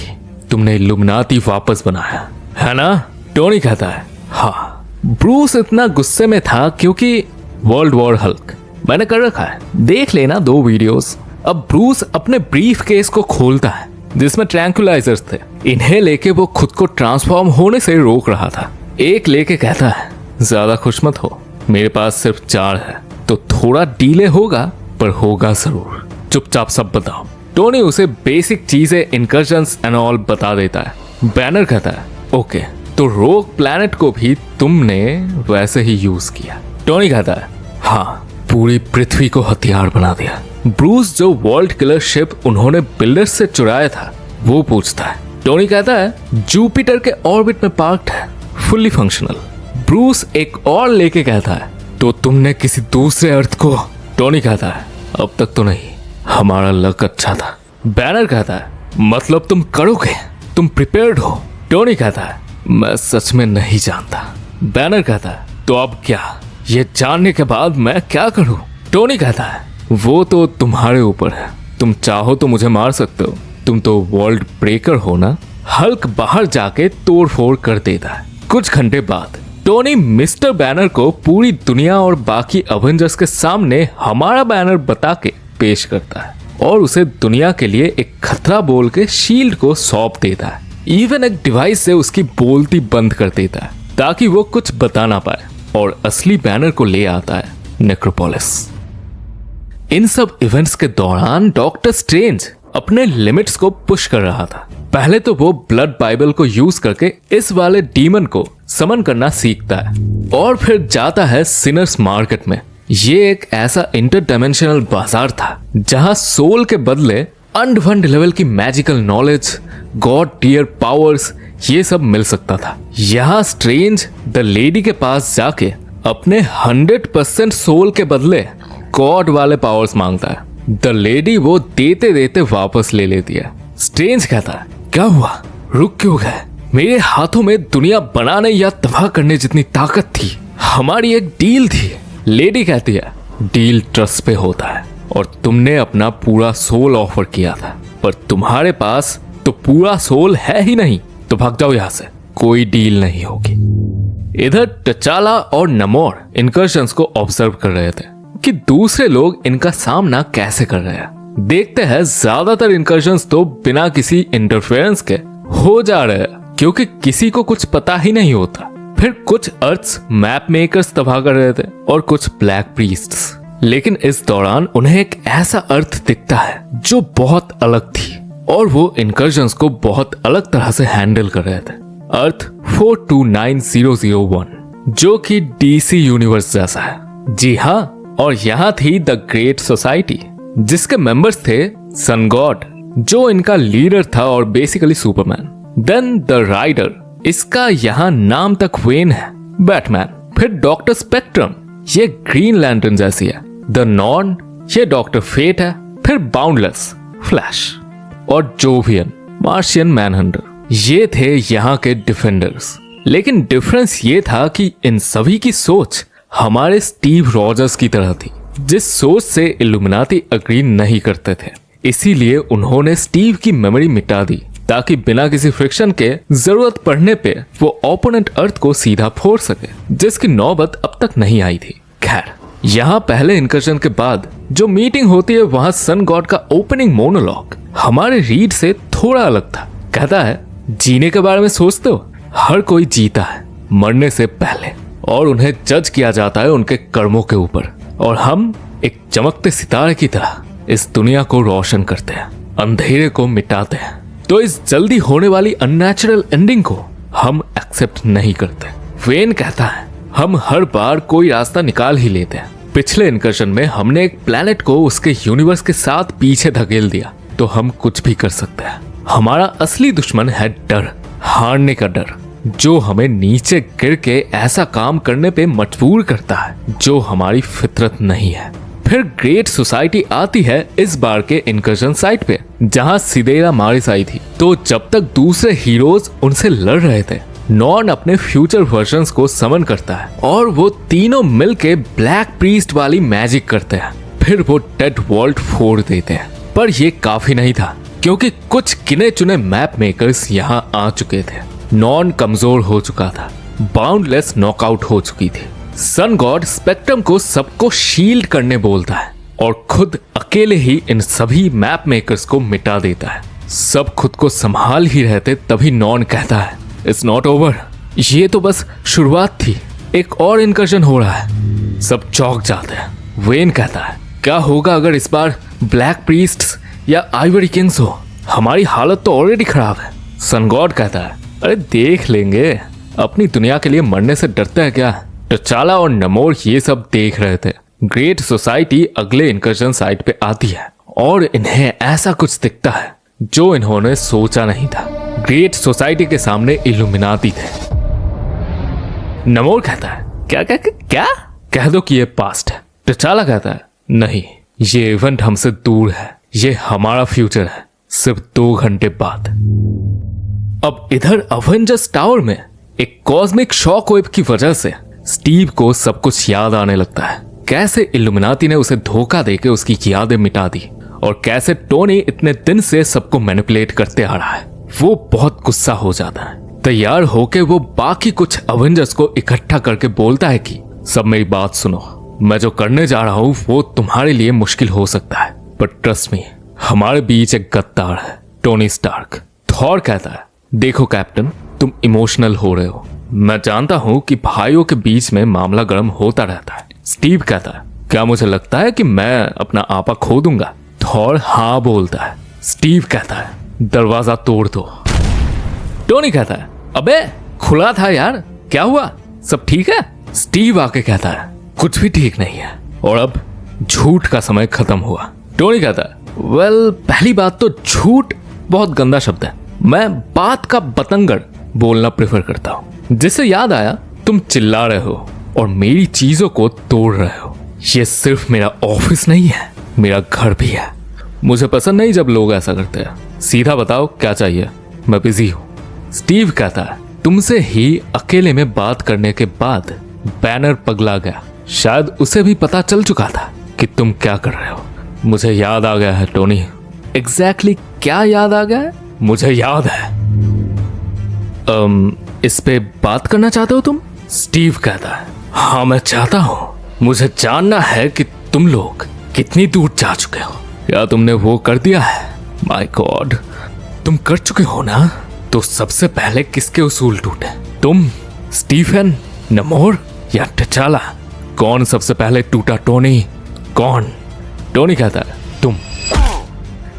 तुमने इल्यूमिनाटी वापस बनाया है ना? टोनी कहता है हाँ। ब्रूस इतना गुस्से में था क्योंकि वर्ल्ड वॉर हल्क मैंने कर रखा है, देख लेना 2 वीडियोस। अब ब्रूस अपने ब्रीफ केस को खोलता है जिसमें ट्रैंकुलाइजर्स थे। इन्हें लेके वो खुद को ट्रांसफॉर्म होने से रोक रहा था। एक लेके कहता है ज्यादा खुश मत हो, मेरे पास सिर्फ 4 है, तो थोड़ा डीले होगा पर होगा जरूर, चुपचाप सब बताओ। टोनी उसे बेसिक चीजें इनकर्जन्स एंड ऑल बता देता है। बैनर कहता है ओके, तो रोग प्लैनेट को भी तुमने वैसे ही यूज किया। टोनी कहता है हाँ, पूरी पृथ्वी को हथियार बना दिया। ब्रूस जो वर्ल्ड किलर शिप उन्होंने बिल्डर्स से चुराया था वो पूछता है। टोनी कहता है जुपिटर के ऑर्बिट में पार्क्ड है, फुल्ली फंक्शनल। ब्रूस एक और लेके कहता है तो तुमने किसी दूसरे अर्थ को? टोनी कहता है अब तक तो नहीं, हमारा लक अच्छा था। बैनर कहता है मतलब तुम करोगे, तुम प्रिपेयर्ड हो? टोनी कहता है मैं सच में नहीं जानता। बैनर कहता है तो अब क्या? ये जानने के बाद मैं क्या करूं? टोनी कहता है वो तो तुम्हारे ऊपर है, तुम चाहो तो मुझे मार सकते हो, तुम तो वर्ल्ड ब्रेकर हो ना। हल्क बाहर जाके तोड़फोड़ कर देता है। कुछ घंटे बाद टोनी मिस्टर बैनर को पूरी दुनिया और बाकी अवेंजर्स के सामने हमारा बैनर बता के पेश करता है और उसे दुनिया के लिए एक खतरा बोल के शील्ड को सौंप देता है। इवन एक डिवाइस से उसकी बोलती बंद कर देता है ताकि वो कुछ बता ना पाए और असली बैनर को ले आता है नेक्रोपोलिस। इन सब इवेंट्स के दौरान डॉक्टर स्ट्रेंज अपने लिमिट्स को पुश कर रहा था। पहले तो वो ब्लड बाइबल को यूज करके इस वाले डीमन को समन करना सीखता है और फिर जाता है सिनर्स मार्केट में। ये एक ऐसा इंटरडायमेंशनल बाजार था जहां सोल के बदले अनडिफाइंड लेवल की magical knowledge, god tier powers, ये सब मिल सकता था। यहाँ स्ट्रेंज द लेडी के पास जाके अपने 100% सोल के बदले गॉड वाले पावर्स मांगता है। द लेडी वो देते देते वापस ले लेती है। स्ट्रेंज कहता है क्या हुआ, रुक क्यों गए? मेरे हाथों में दुनिया बनाने या तबाह करने जितनी ताकत थी, हमारी एक डील थी। लेडी कहती है डील ट्रस्ट पे होता है और तुमने अपना पूरा सोल ऑफर किया था, पर तुम्हारे पास तो पूरा सोल है ही नहीं, तो भाग जाओ यहाँ से, कोई डील नहीं होगी। इधर टचाला और नमोर इनकर्शंस को ऑब्जर्व कर रहे थे कि दूसरे लोग इनका सामना कैसे कर रहे हैं। देखते हैं ज्यादातर इनकर्शंस तो बिना किसी इंटरफेरेंस के हो जा रहे हैं क्योंकि किसी को कुछ पता ही नहीं होता। फिर कुछ अर्थ्स मैप मेकर्स तबाह कर रहे थे और कुछ ब्लैक प्रीस्ट्स। लेकिन इस दौरान उन्हें एक ऐसा अर्थ दिखता है जो बहुत अलग थी और वो इनकर्शंस को बहुत अलग तरह से हैंडल कर रहे थे। अर्थ 429001, जो कि DC यूनिवर्स जैसा है। जी हाँ, और यहाँ थी द ग्रेट सोसाइटी, जिसके मेंबर्स थे सन गॉड, जो इनका लीडर था और basically Superman. Then the rider, इसका यहाँ नाम तक वेन है, बैटमैन। फिर डॉक्टर स्पेक्ट्रम, ये ग्रीन लैंटर्न जैसी है। द नॉन, ये डॉक्टर फेट है। फिर बाउंडलेस, फ्लैश। और जोवियन, मार्शियन मैनहंटर, ये थे यहाँ के डिफेंडर्स। लेकिन डिफरेंस ये था कि इन सभी की सोच हमारे स्टीव रॉजर्स की तरह थी, जिस सोच से इल्यूमिनाटी अग्री नहीं करते थे। इसीलिए उन्होंने स्टीव की मेमोरी मिटा दी, ताकि बिना किसी फ्रिक्शन के जरूरत पड़ने पे वो ओपोनेंट अर्थ को सीधा फोड़ सके, जिसकी नौबत अब तक नहीं आई थी। खैर, यहाँ पहले इनकर्जन के बाद जो मीटिंग होती है, वहां सन गॉड का ओपनिंग मोनोलॉग हमारे रीड से थोड़ा अलग था। कहता है, जीने के बारे में सोचते हो? हर कोई जीता है मरने से पहले, और उन्हें जज किया जाता है उनके कर्मों के ऊपर। और हम एक चमकते सितारे की तरह इस दुनिया को रोशन करते हैं, अंधेरे को मिटाते हैं। तो इस जल्दी होने वाली अननेचुरल एंडिंग को हम एक्सेप्ट नहीं करते। वेन कहता है, हम हर बार कोई रास्ता निकाल ही लेते हैं। पिछले इनकर्जन में हमने एक प्लेनेट को उसके यूनिवर्स के साथ पीछे धकेल दिया, तो हम कुछ भी कर सकते हैं। हमारा असली दुश्मन है डर, हारने का डर, जो हमें नीचे गिर के ऐसा काम करने पे मजबूर करता है जो हमारी फितरत नहीं है। फिर ग्रेट सोसाइटी आती है इस बार के इनकर्जन साइट पे, जहां सिदेरा मारिस आई थी। तो जब तक दूसरे हीरोज उनसे लड़ रहे थे, नॉन अपने फ्यूचर वर्जन्स को समन करता है और वो तीनों मिलके ब्लैक प्रीस्ट वाली मैजिक करते हैं। फिर वो डेड वॉल्ट फोड़ देते हैं। पर ये काफी नहीं था, क्योंकि कुछ गिने चुने मैप मेकर्स यहाँ आ चुके थे। नॉन कमजोर हो चुका था, बाउंडलेस नॉकआउट हो चुकी थी। सन गॉड स्पेक्ट्रम को सबको शील्ड करने बोलता है और खुद अकेले ही इन सभी मैप मेकर्स को मिटा देता है। सब खुद को संभाल ही रहते, तभी नॉन कहता है, इट्स नॉट ओवर, ये तो बस शुरुआत थी, एक और इनकर्जन हो रहा है। सब चौंक जाते हैं। वेन कहता है, क्या होगा अगर इस बार ब्लैक प्रीस्ट्स या आइवरी किंग्स हो? हमारी हालत तो ऑलरेडी खराब है। सन गॉड कहता है, अरे देख लेंगे, अपनी दुनिया के लिए मरने से डरते हैं क्या? टचाला और नमोर ये सब देख रहे थे। ग्रेट सोसाइटी अगले इनकर्जन साइट पे आती है और इन्हें ऐसा कुछ दिखता है जो इन्होंने सोचा नहीं था। ग्रेट सोसाइटी के सामने इल्यूमिनाटी थे। नमोर कहता है, क्या कह दो कि ये पास्ट है। टचाला कहता है, नहीं, ये इवेंट हमसे दूर है, ये हमारा फ्यूचर है, सिर्फ 2 घंटे बाद। अब इधर अवेंजर्स टावर में एक कॉस्मिक शॉक वेव की वजह से स्टीव को सब कुछ याद आने लगता है। कैसे इल्यूमिनाटी ने उसे धोखा देके उसकी यादें मिटा दी, और कैसे टोनी इतने दिन से सबको मैनिपुलेट करते आ रहा है। वो बहुत गुस्सा हो जाता है। तैयार होके वो बाकी कुछ अवेंजर्स को इकट्ठा करके बोलता है कि सब मेरी बात सुनो, मैं जो करने जा रहा हूँ वो तुम्हारे लिए मुश्किल हो सकता है, पर ट्रस्ट मी, हमारे बीच एक गद्दार है, टोनी स्टार्क। थॉर कहता है, देखो कैप्टन, तुम इमोशनल हो रहे हो, मैं जानता हूं कि भाइयों के बीच में मामला गर्म होता रहता है। स्टीव कहता है, क्या मुझे लगता है कि मैं अपना आपा खो दूंगा? थॉर हाँ बोलता है। स्टीव कहता है, दरवाजा तोड़ दो। टोनी कहता है, अबे खुला था यार, क्या हुआ, सब ठीक है? स्टीव आके कहता है, कुछ भी ठीक नहीं है, और अब झूठ का समय खत्म हुआ। टोनी कहता है, वेल, पहली बात तो झूठ बहुत गंदा शब्द है, मैं बात का बतंगड़ बोलना प्रेफर करता हूँ। जिससे याद आया, तुम चिल्ला रहे हो और मेरी चीजों को तोड़ रहे हो। ये सिर्फ मेरा ऑफिस नहीं है, मेरा घर भी है। मुझे पसंद नहीं जब लोग ऐसा करते हैं। सीधा बताओ क्या चाहिए, मैं बिजी हूँ। स्टीव कहता है, तुमसे ही अकेले में बात करने के बाद बैनर पगला गया। शायद उसे भी पता चल चुका था कि तुम क्या कर रहे हो। मुझे याद आ गया है टोनी। एग्जैक्टली क्या याद आ गया है? मुझे याद है। इस पे बात करना चाहते हो तुम? स्टीव कहता है, हाँ मैं चाहता हूँ। मुझे जानना है कि तुम लोग कितनी दूर जा चुके हो। क्या तुमने वो कर दिया है? माय गॉड, तुम कर चुके हो ना? तो सबसे पहले किसके उसूल टूटे, तुम, स्टीफन, नमोर या टचाला? कौन सबसे पहले टूटा? टोनी। कौन? टोनी कहता है, तुम।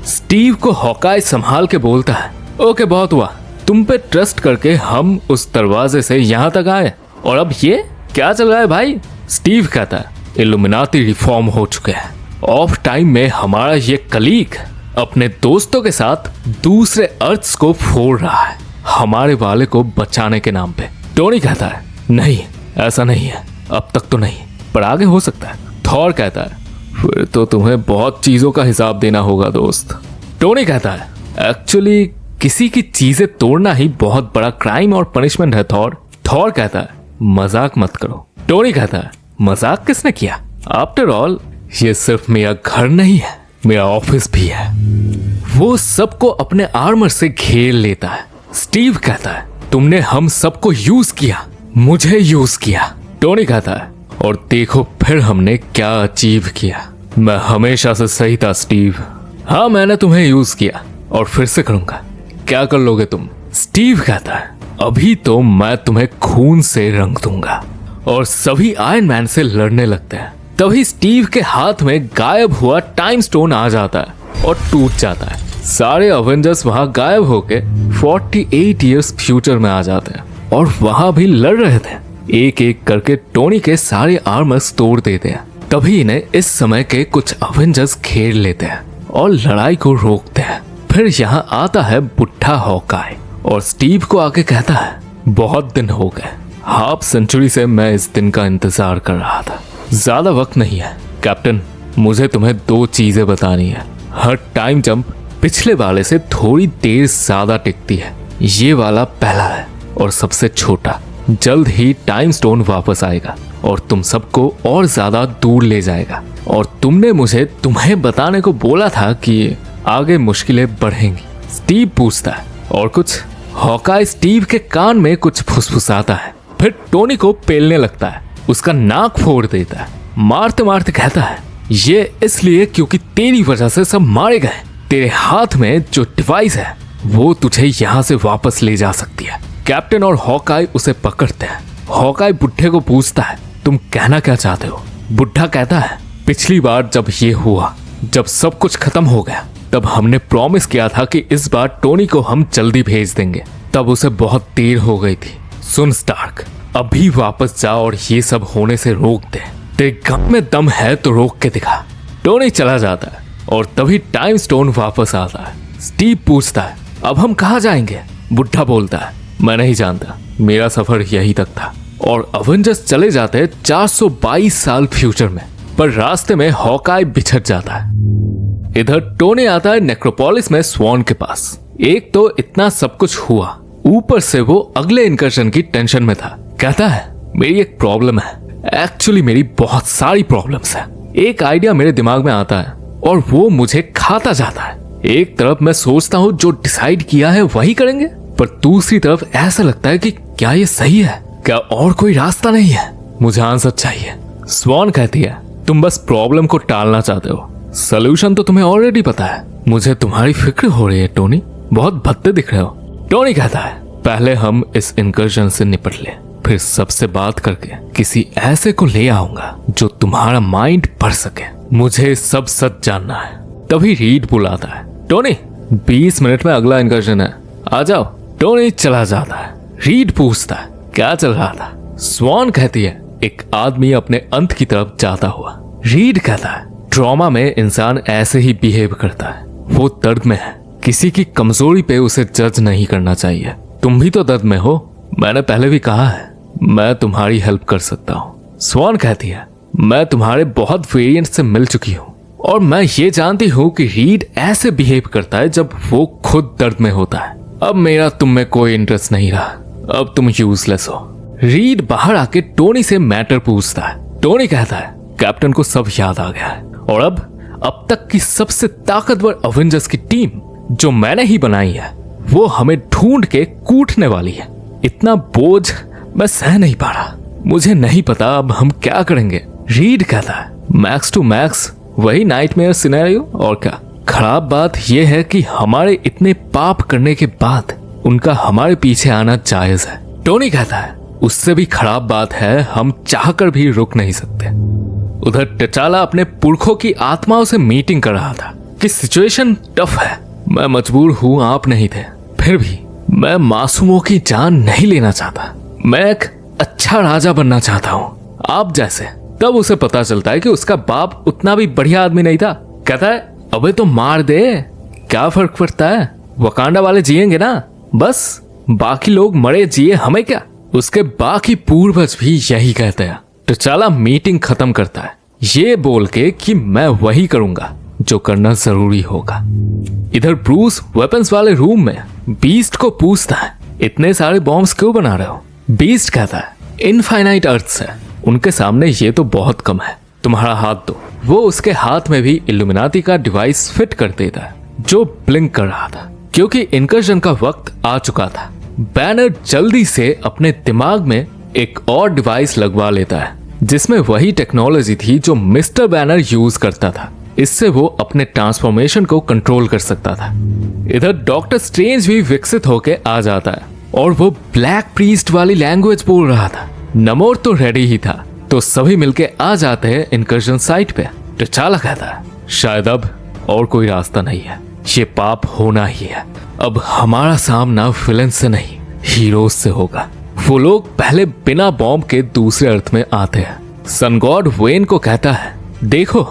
स्टीव को हॉकाई संभाल के बोलता है, ओके बहुत हुआ, तुम पे ट्रस्ट करके हम उस दरवाजे से यहाँ तक आए, और अब ये क्या चल रहा है भाई? स्टीव कहता है इल्यूमिनाटी रिफॉर्म हो चुके हैं। ऑफ टाइम में हमारा ये कलीग अपने दोस्तों के साथ दूसरे अर्थ्स को फोड़ रहा है हमारे वाले को बचाने के नाम पे। टोनी कहता है नहीं, ऐसा नहीं है, अब तक तो नहीं, पर आगे हो सकता है। थॉर कहता है फिर तो तुम्हें बहुत चीजों का हिसाब देना होगा दोस्त। टोनी कहता है एक्चुअली किसी की चीजें तोड़ना ही बहुत बड़ा क्राइम और पनिशमेंट है थॉर। थॉर कहता है मजाक मत करो। टोनी कहता है मजाक किसने किया? आफ्टर ऑल ये सिर्फ मेरा घर नहीं है, मेरा ऑफिस भी है। वो सबको अपने आर्मर से घेर लेता है। स्टीव कहता है तुमने हम सबको यूज किया, मुझे यूज किया। टोनी कहता है और देखो फिर हमने क्या अचीव किया। मैं हमेशा से सही था स्टीव। हाँ मैंने तुम्हें यूज किया और फिर से करूंगा। क्या कर लोगे तुम? स्टीव कहता है अभी तो मैं तुम्हें खून से रंग दूंगा। और सभी आयरन मैन से लड़ने लगते हैं। तभी स्टीव के हाथ में गायब हुआ टाइम स्टोन आ जाता है और टूट जाता है। सारे अवेंजर्स वहां गायब होके 48 इयर्स फ्यूचर में आ जाते हैं और वहां भी लड़ रहे थे। एक एक करके टोनी के सारे आर्मर्स तोड़ देते हैं। तभी इन्हें इस समय के कुछ अवेंजर्स घेर लेते हैं और लड़ाई को रोकते हैं। फिर यहाँ आता है बुढ़ा हॉकाई और स्टीव को आके कहता है बहुत दिन हो गए, हाफ सेंचुरी से मैं इस दिन का इंतजार कर रहा था। ज्यादा वक्त नहीं है कैप्टन, मुझे तुम्हें 2 चीजें बतानी है। हर टाइम जंप पिछले वाले से थोड़ी देर ज्यादा टिकती है। ये वाला पहला है और सबसे छोटा। जल्द ही टाइम स्टोन वापस आएगा और तुम सबको और ज्यादा दूर ले जाएगा। और तुमने मुझे तुम्हें बताने को बोला था कि आगे मुश्किलें बढ़ेंगी। स्टीव पूछता है और कुछ? हॉकाई स्टीव के कान में कुछ फुसफुसाता है, फिर टोनी को पेलने लगता है, उसका नाक फोड़ देता है। मारते मारते कहता है ये इसलिए क्योंकि तेरी वजह से सब मारे गए। तेरे हाथ में जो डिवाइस है वो तुझे यहाँ से वापस ले जा सकती है। कैप्टन और हॉकाई उसे पकड़ते हैं। हॉकाई बुढ़े को पूछता है तुम कहना क्या चाहते हो? बुढ़ा कहता है पिछली बार जब ये हुआ, जब सब कुछ खत्म हो गया, तब हमने प्रॉमिस किया था कि इस बार टोनी को हम जल्दी भेज देंगे। तब उसे बहुत देर हो गई थी। सुन स्टार्क, अभी वापस जा और ये सब होने से रोक दे। तेरे गम में दम है तो रोक के दिखा। टोनी चला जाता है और तभी टाइम स्टोन वापस आता है। स्टीव पूछता है अब हम कहाँ जाएंगे? बुढ़ा बोलता है मैं नहीं जानता, मेरा सफर यही तक था। और अवेंजर्स चले जाते हैं 422 साल फ्यूचर में, पर रास्ते में हॉकाई बिछड़ जाता है। इधर टोनी आता है नेक्रोपोलिस में स्वॉन के पास। एक तो इतना सब कुछ हुआ, ऊपर से वो अगले इनकर्शन की टेंशन में था। कहता है मेरी एक प्रॉब्लम है। एक्चुअली मेरी बहुत सारी प्रॉब्लम्स है। एक आइडिया मेरे दिमाग में आता है और वो मुझे खाता जाता है। एक तरफ मैं सोचता हूँ जो डिसाइड किया है वही करेंगे, पर दूसरी तरफ ऐसा लगता है कि क्या ये सही है? क्या और कोई रास्ता नहीं है? मुझे आंसर चाहिए। स्वॉन कहती है तुम बस प्रॉब्लम को टालना चाहते हो, सोल्यूशन तो तुम्हें ऑलरेडी पता है। मुझे तुम्हारी फिक्र हो रही है टोनी, बहुत भद्दे दिख रहे हो। टोनी कहता है पहले हम इस इनकर्शन से निपट ले, फिर सबसे बात करके किसी ऐसे को ले आऊंगा जो तुम्हारा माइंड पढ़ सके। मुझे सब सच जानना है। तभी रीड बुलाता है टोनी 20 मिनट में अगला इनकर्शन है, आ जाओ। टोनी चला जाता है। रीड पूछता है क्या चल रहा था? स्वॉन कहती है एक आदमी अपने अंत की तरफ जाता हुआ। रीड कहता है ट्रॉमा में इंसान ऐसे ही बिहेव करता है, वो दर्द में है, किसी की कमजोरी पे उसे जज नहीं करना चाहिए। तुम भी तो दर्द में हो, मैंने पहले भी कहा है, मैं तुम्हारी हेल्प कर सकता हूँ। स्वॉन कहती है मैं तुम्हारे बहुत वेरिएंट से मिल चुकी हूँ और मैं ये जानती हूँ कि रीड ऐसे बिहेव करता है जब वो खुद दर्द में होता है। अब मेरा तुम में कोई इंटरेस्ट नहीं रहा, अब तुम यूजलेस हो। रीड बाहर आके टोनी से मैटर पूछता है। टोनी कहता है कैप्टन को सब याद आ गया है और अब तक की सबसे ताकतवर अवेंजर्स की टीम जो मैंने ही बनाई है वो हमें ढूंढ के कूटने वाली है। इतना बोझ मैं सह नहीं पा रहा, मुझे नहीं पता अब हम क्या करेंगे। रीड कहता है मैक्स टू मैक्स वही नाइटमेयर सिनेरियो और क्या। खराब बात यह है कि हमारे इतने पाप करने के बाद उनका हमारे पीछे आना जायज है। टोनी कहता है उससे भी खराब बात है हम चाहकर भी रुक नहीं सकते। उधर टचाला अपने पुरखों की आत्माओं से मीटिंग कर रहा था कि सिचुएशन टफ है, मैं मजबूर हूं, आप नहीं थे, फिर भी मैं मासूमों की जान नहीं लेना चाहता, मैं एक अच्छा राजा बनना चाहता हूँ आप जैसे। तब उसे पता चलता है कि उसका बाप उतना भी बढ़िया आदमी नहीं था। कहता है अबे तो मार दे, क्या फर्क पड़ता है, वकांडा वाले जिएंगे ना, बस बाकी लोग मरे जिए हमें क्या। उसके बाकी पूर्वज भी यही कहते हैं। t'Challa मीटिंग खत्म करता है ये बोल के कि मैं वही करूंगा जो करना जरूरी होगा। इधर ब्रूस वेपन्स वाले रूम में बीस्ट को पूछता है इतने सारे बॉम्ब्स क्यों बना रहे हो। बीस्ट कहता है इनफाइनाइट अर्थ्स है, उनके सामने ये तो बहुत कम है, तुम्हारा हाथ दो। वो उसके हाथ में भी इल्यूमिनाटी का डिवाइस फिट कर देता है जो ब्लिंक कर रहा था क्योंकि इनकर्जन का वक्त आ चुका था। बैनर जल्दी से अपने दिमाग में एक और डिवाइस लगवा लेता है जिसमें वही टेक्नोलॉजी थी जो मिस्टर बैनर यूज करता था। इससे वो अपने ट्रांसफॉर्मेशन को कंट्रोल कर सकता था। इधर डॉक्टर स्ट्रेंज भी विकसित होके आ जाता है और वो ब्लैक प्रीस्ट वाली लैंग्वेज बोल रहा था। नमोर तो रेडी ही था तो सभी मिलके आ जाते हैं इनकर्जन साइट पे। t'Challa कहता है शायद अब और कोई रास्ता नहीं है, ये पाप होना ही है। अब हमारा सामना विलन से नहीं हीरोज से होगा। वो लोग पहले बिना बॉम्ब के दूसरे अर्थ में आते हैं। सन गॉड वेन को कहता है देखो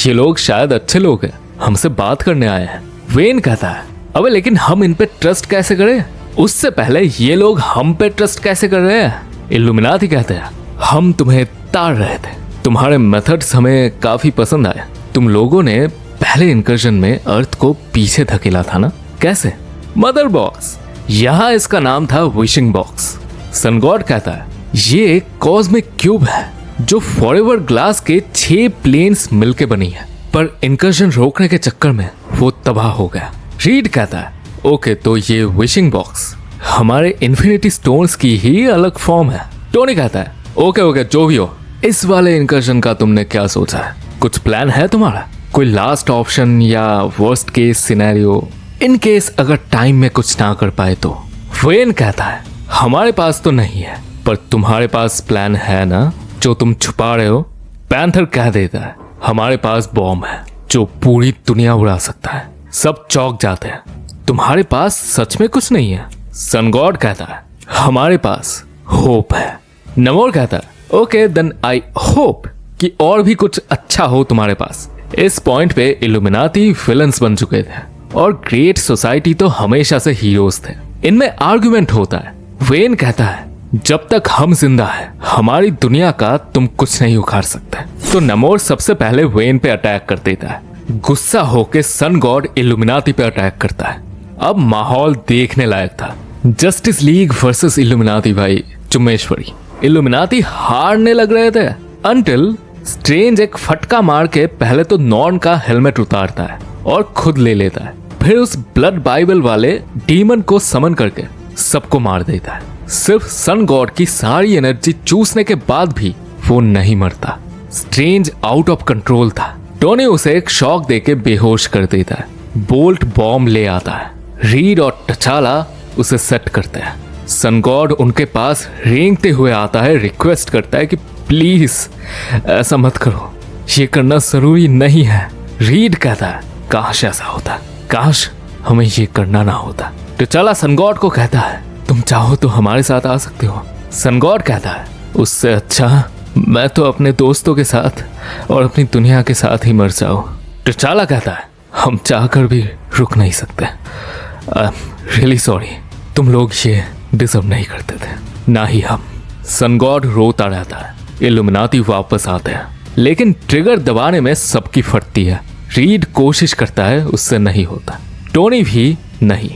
ये लोग शायद अच्छे लोग हैं, हमसे बात करने आए हैं। वेन कहता है अबे लेकिन हम इन पे ट्रस्ट कैसे करें, उससे पहले ये लोग हम पे ट्रस्ट कैसे कर रहे हैं। इल्यूमिनाटी कहते हैं हम तुम्हें ताड़ रहे थे, तुम्हारे मेथड्स हमें काफी पसंद आए। तुम लोगों ने पहले इनकर्जन में अर्थ को पीछे धकेला था ना, कैसे। मदर बॉक्स, यहाँ इसका नाम था विशिंग बॉक्स। सन गॉड कहता है ये एक कॉस्मिक क्यूब है जो फॉरएवर ग्लास के 6 प्लेन्स मिलके बनी है, पर इनकर्जन रोकने के चक्कर में वो तबाह हो गया। रीड कहता है ओके तो ये विशिंग बॉक्स हमारे इन्फिनिटी स्टोन्स की ही अलग फॉर्म है। टोनी कहता है ओके जो भी हो, इस वाले इनकर्जन का तुमने क्या सोचा है, कुछ प्लान है तुम्हारा, कोई लास्ट ऑप्शन या worst case scenario in case अगर टाइम में कुछ ना कर पाए तो। वेन कहता है हमारे पास तो नहीं है पर तुम्हारे पास प्लान है ना जो तुम छुपा रहे हो। पैंथर कह देता है हमारे पास बॉम्ब है जो पूरी दुनिया उड़ा सकता है, सब चौंक जाते हैं। तुम्हारे पास सच में कुछ नहीं है। सन गॉड कहता है हमारे पास होप है। नमोर कहता है ओके देन आई होप कि और भी कुछ अच्छा हो तुम्हारे पास। इस पॉइंट पे इल्यूमिनाटी विलन्स बन चुके थे और ग्रेट सोसाइटी तो हमेशा से हीरोज थे। इनमें आर्गुमेंट होता है। वेन कहता है जब तक हम जिंदा है हमारी दुनिया का तुम कुछ नहीं उखाड़ सकते। तो नमोर सबसे पहले वेन पे अटैक कर देता है। गुस्सा होके सन गॉड इल्यूमिनाटी पे अटैक करता है। अब माहौल देखने लायक था। जस्टिस लीग वर्सेस इल्यूमिनाटी भाई चुम्मेश्वरी। इल्यूमिनाटी हारने लग रहे थे अनटिल स्ट्रेंज एक फटका मार के पहले तो नॉर्न का हेलमेट उतारता है और खुद ले लेता है। फिर उस ब्लड बाइबल वाले डीमन को समन करके सबको मार देता है। सिर्फ सन गॉड की सारी एनर्जी चूसने के बाद भी वो नहीं मरता। स्ट्रेंज आउट ऑफ कंट्रोल था। टोनी उसे एक शॉक देके बेहोश कर देता है। बोल्ट बॉम्ब ले आता है। रीड और t'Challa उसे सेट करते हैं। सन गॉड उनके पास रेंगते हुए आता है, रिक्वेस्ट करता है कि प्लीज ऐसा मत करो, ये करना जरूरी नहीं है। रीड कहता है काश ऐसा होता, काश हमें ये करना ना होता। t'Challa सन गॉड को कहता है तुम चाहो तो हमारे साथ आ सकते हो। सन गॉड कहता है उससे अच्छा मैं तो अपने दोस्तों के साथ और अपनी दुनिया के साथ ही मर जाऊं। t'Challa कहता है हम चाहकर भी रुक नहीं सकते। रियली सॉरी, तुम लोग ये डिजर्व नहीं करते थे, ना ही हम। सन गॉड रोता रहता है। इल्यूमिनाटी वापस आते हैं लेकिन ट्रिगर दबाने में सबकी फटती है। रीड कोशिश करता है, उससे नहीं होता। टोनी भी नहीं,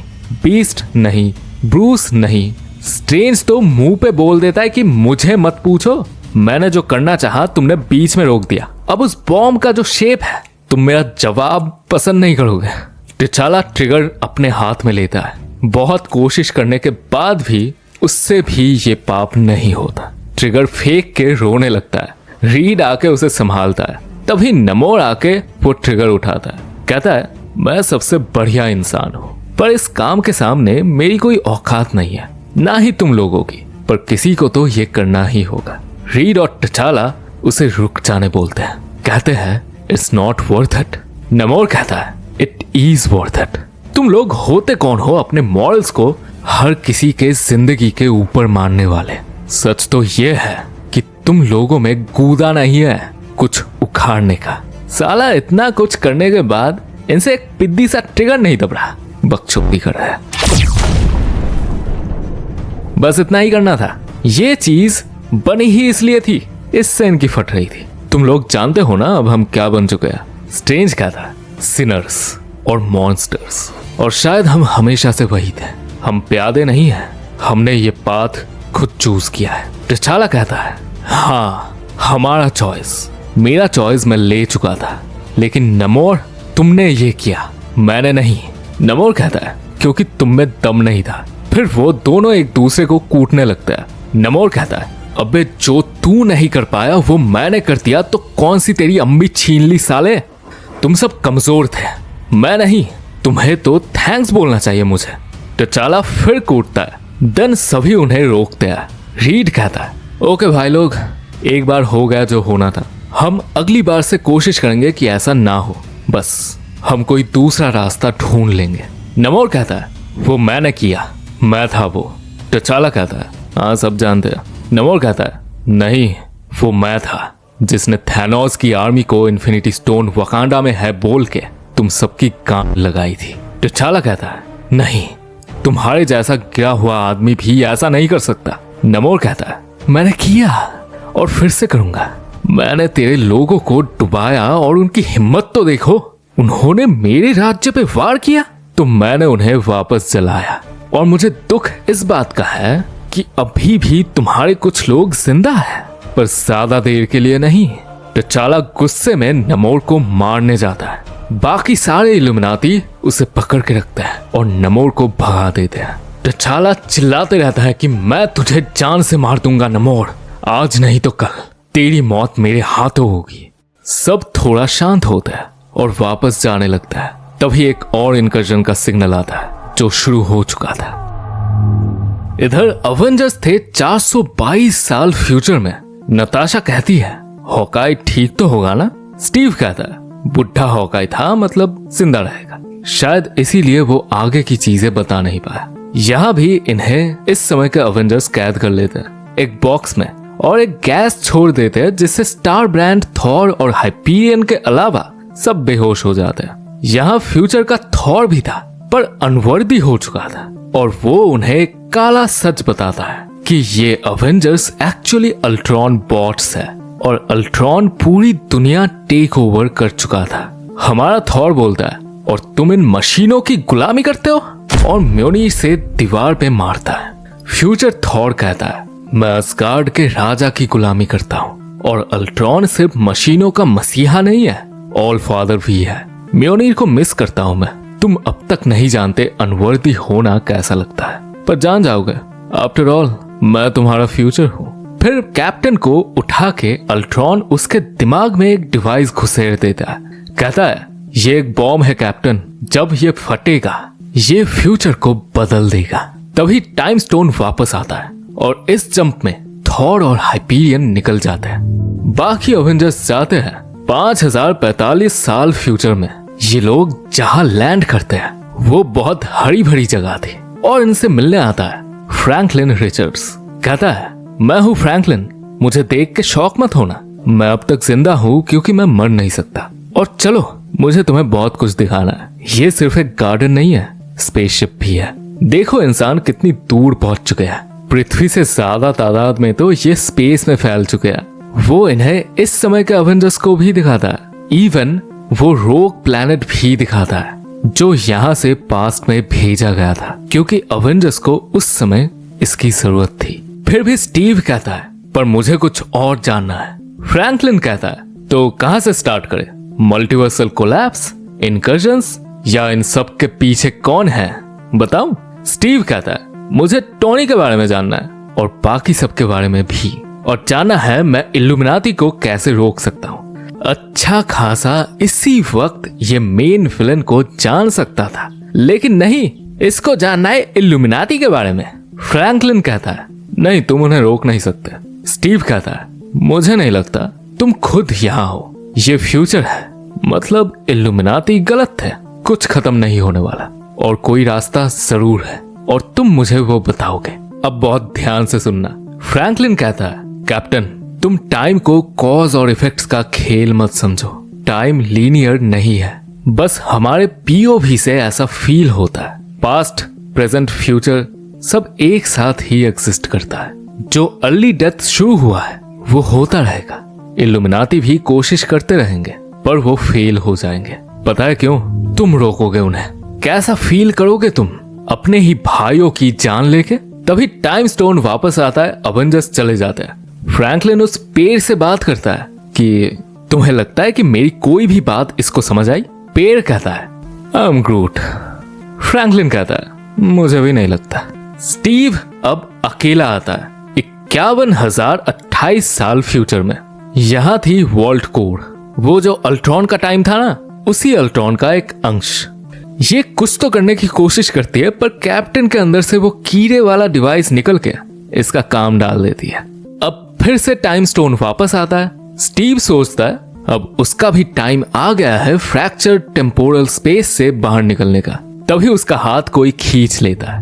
बीस्ट नहीं, ब्रूस नहीं। स्ट्रेंज तो मुंह पे बोल देता है कि मुझे मत पूछो, मैंने जो करना चाहा तुमने बीच में रोक दिया। अब उस बॉम्ब का जो शेप है तुम मेरा जवाब पसंद नहीं करोगे। t'Challa ट्रिगर अपने हाथ में लेता है। बहुत कोशिश करने के बाद भी उससे भी ये पाप नहीं होता। ट्रिगर फेंक के रोने लगता है। रीड आके उसे संभालता है। तभी नमोर आके वो ट्रिगर उठाता है। कहता है मैं सबसे बढ़िया इंसान हूँ पर इस काम के सामने मेरी कोई औकात नहीं है, ना ही तुम लोगों की, पर किसी को तो ये करना ही होगा। रीड और t'Challa उसे रुक जाने बोलते हैं। कहते हैं इट्स नॉट वर्थ इट। नमोर कहता है इट इज वर्थ इट। तुम लोग होते कौन हो अपने मॉरल्स को हर किसी के जिंदगी के ऊपर मानने वाले? सच तो ये है कि तुम लोगों में गूदा नहीं है कुछ उखाड़ने का। साला इतना कुछ करने के बाद इनसे एक पिद्दी सा ट्रिगर नहीं दब रहा, बकचोदी कर रहा है। बस इतना ही करना था। ये चीज बनी ही इसलिए थी, इससे इनकी फट रही थी। तुम लोग जानते हो ना अब हम क्या बन चुके हैं। स्ट्रेंज क्या था? सिनर्स और मॉन्स्टर्स। और शायद हम हमेशा से वही थे। हम प्यादे नहीं हैं, हमने ये पाथ खुद चूज किया है। टिचाला कहता है हाँ हमारा चॉइस, मेरा चॉइस मैं ले चुका था, लेकिन नमोर तुमने ये किया, मैंने नहीं। नमोर कहता है क्योंकि तुम में दम नहीं था। फिर वो दोनों एक दूसरे को कूटने लगता है। नमोर कहता है अबे जो तू नहीं कर पाया वो मैंने कर दिया, तो कौन सी तेरी अम्मी छीन ली साले। तुम सब कमजोर थे, मैं नहीं। तुम्हें तो थैंक्स बोलना चाहिए मुझे। टिचाला फिर कूटता है। देन सभी उन्हें रोकते हैं। रीड कहता है ओके भाई लोग, एक बार हो गया जो होना था, हम अगली बार से कोशिश करेंगे कि ऐसा ना हो। बस हम कोई दूसरा रास्ता ढूंढ लेंगे। नमोर कहता है वो मैंने किया, मैं था वो। टिचाला कहता है हाँ सब जानते हैं। नमोर कहता है नहीं, वो मैं था जिसने थैनोस की आर्मी को इन्फिनिटी स्टोन वकांडा में है बोल के तुम सबकी कान लगाई थी। टिचाला कहता है नहीं, तुम्हारे जैसा गिरा हुआ आदमी भी ऐसा नहीं कर सकता। नमोर कहता है मैंने किया और फिर से करूंगा। मैंने तेरे लोगों को डुबाया और उनकी हिम्मत तो देखो, उन्होंने मेरे राज्य पे वार किया तो मैंने उन्हें वापस जलाया। और मुझे दुख इस बात का है कि अभी भी तुम्हारे कुछ लोग जिंदा हैं, पर ज्यादा देर के लिए नहीं। टिचाला गुस्से में नमोर को मारने जाता है। बाकी सारे इल्यूमिनाती उसे पकड़ के रखते हैं और नमोर को भगा देते हैं। टिचाला चिल्लाते रहता है कि मैं तुझे जान से मार दूंगा नमोर, आज नहीं तो कल तेरी मौत मेरे हाथों होगी। सब थोड़ा शांत होता है और वापस जाने लगता है। तभी एक और इनकर्जन का सिग्नल आता है जो शुरू हो चुका था। इधर अवेंजर्स थे 422 साल फ्यूचर में। नताशा कहती है हॉकाई ठीक तो होगा ना? स्टीव कहता है बुढ़ा हॉकाई था, मतलब जिंदा रहेगा। शायद इसीलिए वो आगे की चीजें बता नहीं पाया। यहाँ भी इन्हें इस समय के अवेंजर्स कैद कर लेते हैं एक बॉक्स में और एक गैस छोड़ देते हैं जिससे स्टार ब्रांड, थॉर और हाइपीरियन के अलावा सब बेहोश हो जाते हैं। यहाँ फ्यूचर का थॉर भी था पर अनवर्दी हो चुका था और वो उन्हें काला सच बताता है कि ये अवेंजर्स एक्चुअली अल्ट्रॉन बॉट्स है और अल्ट्रॉन पूरी दुनिया टेक ओवर कर चुका था। हमारा थॉर बोलता है और तुम इन मशीनों की गुलामी करते हो, और म्योनीर से दीवार पे मारता है। फ्यूचर थॉर कहता है मैं असगार्ड के राजा की गुलामी करता हूँ और अल्ट्रॉन सिर्फ मशीनों का मसीहा नहीं है, ऑल फादर भी है। म्योनीर को मिस करता हूँ मैं। तुम अब तक नहीं जानते अनवर्दी होना कैसा लगता है, पर जान जाओगे। आफ्टर ऑल मैं तुम्हारा फ्यूचर हूँ। फिर कैप्टन को उठा के अल्ट्रॉन उसके दिमाग में एक डिवाइस घुसेड़ देता है। कहता है ये एक बॉम्ब है कैप्टन, जब ये फटेगा ये फ्यूचर को बदल देगा। तभी टाइम स्टोन वापस आता है और इस जंप में थॉर और हाइपीरियन निकल जाते हैं। बाकी अवेंजर्स जाते हैं 5045 साल फ्यूचर में। ये लोग जहां लैंड करते हैं वो बहुत हरी भरी जगह थी और इनसे मिलने आता है फ्रैंकलिन रिचर्ड्स। कहता है मैं हूँ फ्रैंकलिन, मुझे देख के शौक मत होना, मैं अब तक जिंदा हूँ क्योंकि मैं मर नहीं सकता। और चलो मुझे तुम्हें बहुत कुछ दिखाना है। ये सिर्फ एक गार्डन नहीं है, स्पेसशिप भी है। देखो इंसान कितनी दूर पहुंच चुके हैं, पृथ्वी से ज्यादा तादाद में तो ये स्पेस में फैल चुके हैं। वो इन्हें इस समय के अवेंजर्स को भी दिखाता है। इवन वो रोग प्लैनेट भी दिखाता है जो यहाँ से पास्ट में भेजा गया था क्योंकि अवेंजर्स को उस समय इसकी जरूरत थी। फिर भी स्टीव कहता है पर मुझे कुछ और जानना है। फ्रैंकलिन कहता है तो कहां से स्टार्ट करें? मल्टीवर्सल कोलैप्स, इनकर्जन्स, या इन सब के पीछे कौन है बताऊं? स्टीव कहता है मुझे टोनी के बारे में जानना है और बाकी सब के बारे में भी, और जानना है मैं इल्यूमिनाती को कैसे रोक सकता हूँ। अच्छा खासा इसी वक्त ये मेन विलन को जान सकता था, लेकिन नहीं, इसको जानना है इल्यूमिनाती के बारे में। फ्रैंकलिन कहता है नहीं, तुम उन्हें रोक नहीं सकते। स्टीव कहता है मुझे नहीं लगता, तुम खुद यहाँ हो, ये फ्यूचर है, मतलब इल्यूमिनाती गलत थे, कुछ खत्म नहीं होने वाला। और कोई रास्ता जरूर है और तुम मुझे वो बताओगे। अब बहुत ध्यान से सुनना। फ्रैंकलिन कहता है, कैप्टन तुम टाइम को कॉज और इफेक्ट्स का खेल मत समझो। टाइम लीनियर नहीं है, बस हमारे पीओवी से ऐसा फील होता है। पास्ट, प्रेजेंट, फ्यूचर सब एक साथ ही एग्जिस्ट करता है। जो अर्ली डेथ शुरू हुआ है वो होता रहेगा। इल्यूमिनाटी भी कोशिश करते रहेंगे पर वो फेल हो जाएंगे। पता है क्यों? तुम रोकोगे उन्हें। कैसा फील करोगे तुम अपने ही भाइयों की जान लेके? तभी टाइम स्टोन वापस आता है, अवेंजर्स चले जाते हैं। फ्रैंकलिन उस पेड़ से बात करता है कि तुम्हें लगता है कि मेरी कोई भी बात इसको समझ आई? पेड़ कहता है, आई एम ग्रूट। फ्रैंकलिन कहता है, मुझे भी नहीं लगता। स्टीव अब अकेला आता है 51,028 साल फ्यूचर में। यहां थी वॉल्ट कोर, वो जो अल्ट्रॉन का टाइम था ना, उसी अल्ट्रॉन का एक अंश। ये कुछ तो करने की कोशिश करती है पर कैप्टन के अंदर से वो कीड़े वाला डिवाइस निकल के इसका काम डाल देती है। अब फिर से टाइम स्टोन वापस आता है। स्टीव सोचता है अब उसका भी टाइम आ गया है फ्रैक्चर टेम्पोरल स्पेस से बाहर निकलने का। तभी उसका हाथ कोई खींच लेता है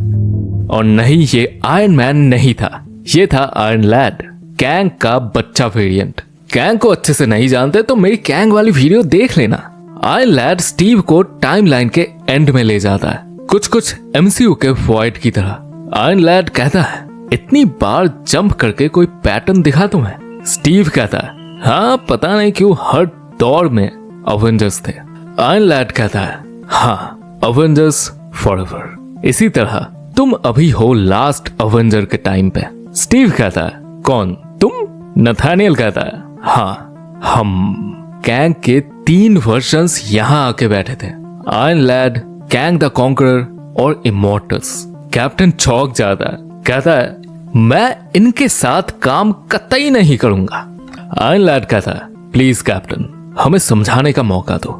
और नहीं, ये आयरन मैन नहीं था, ये था आयरन लैड, कैंग का बच्चा वेरिएंट। कैंग को अच्छे से नहीं जानते तो मेरी कैंग वाली वीडियो देख लेना। आयरन लैड स्टीव को टाइमलाइन के एंड में ले जाता है, कुछ एमसीयू के वॉइड की तरह। आयरन लैड कहता है, इतनी बार जंप करके कोई पैटर्न दिखा तुम्हें? स्टीव कहता है, हाँ पता नहीं क्यों हर दौर में अवेंजर्स थे। आयरन लैड कहता है, हाँ अवेंजर्स फॉरएवर। इसी तरह तुम अभी हो लास्ट अवेंजर के टाइम पे। स्टीव कहता है, कौन तुम? नथानियल कहता है, हाँ हम। कैंग के 3 वर्जन्स यहाँ आके बैठे थे, Iron Lad, Kang the Conqueror और इमॉर्टल्स। कैप्टन चौंक जाता है, कहता है, मैं इनके साथ काम कतई नहीं करूंगा। आयरन लैड कहता है, प्लीज कैप्टन हमें समझाने का मौका दो।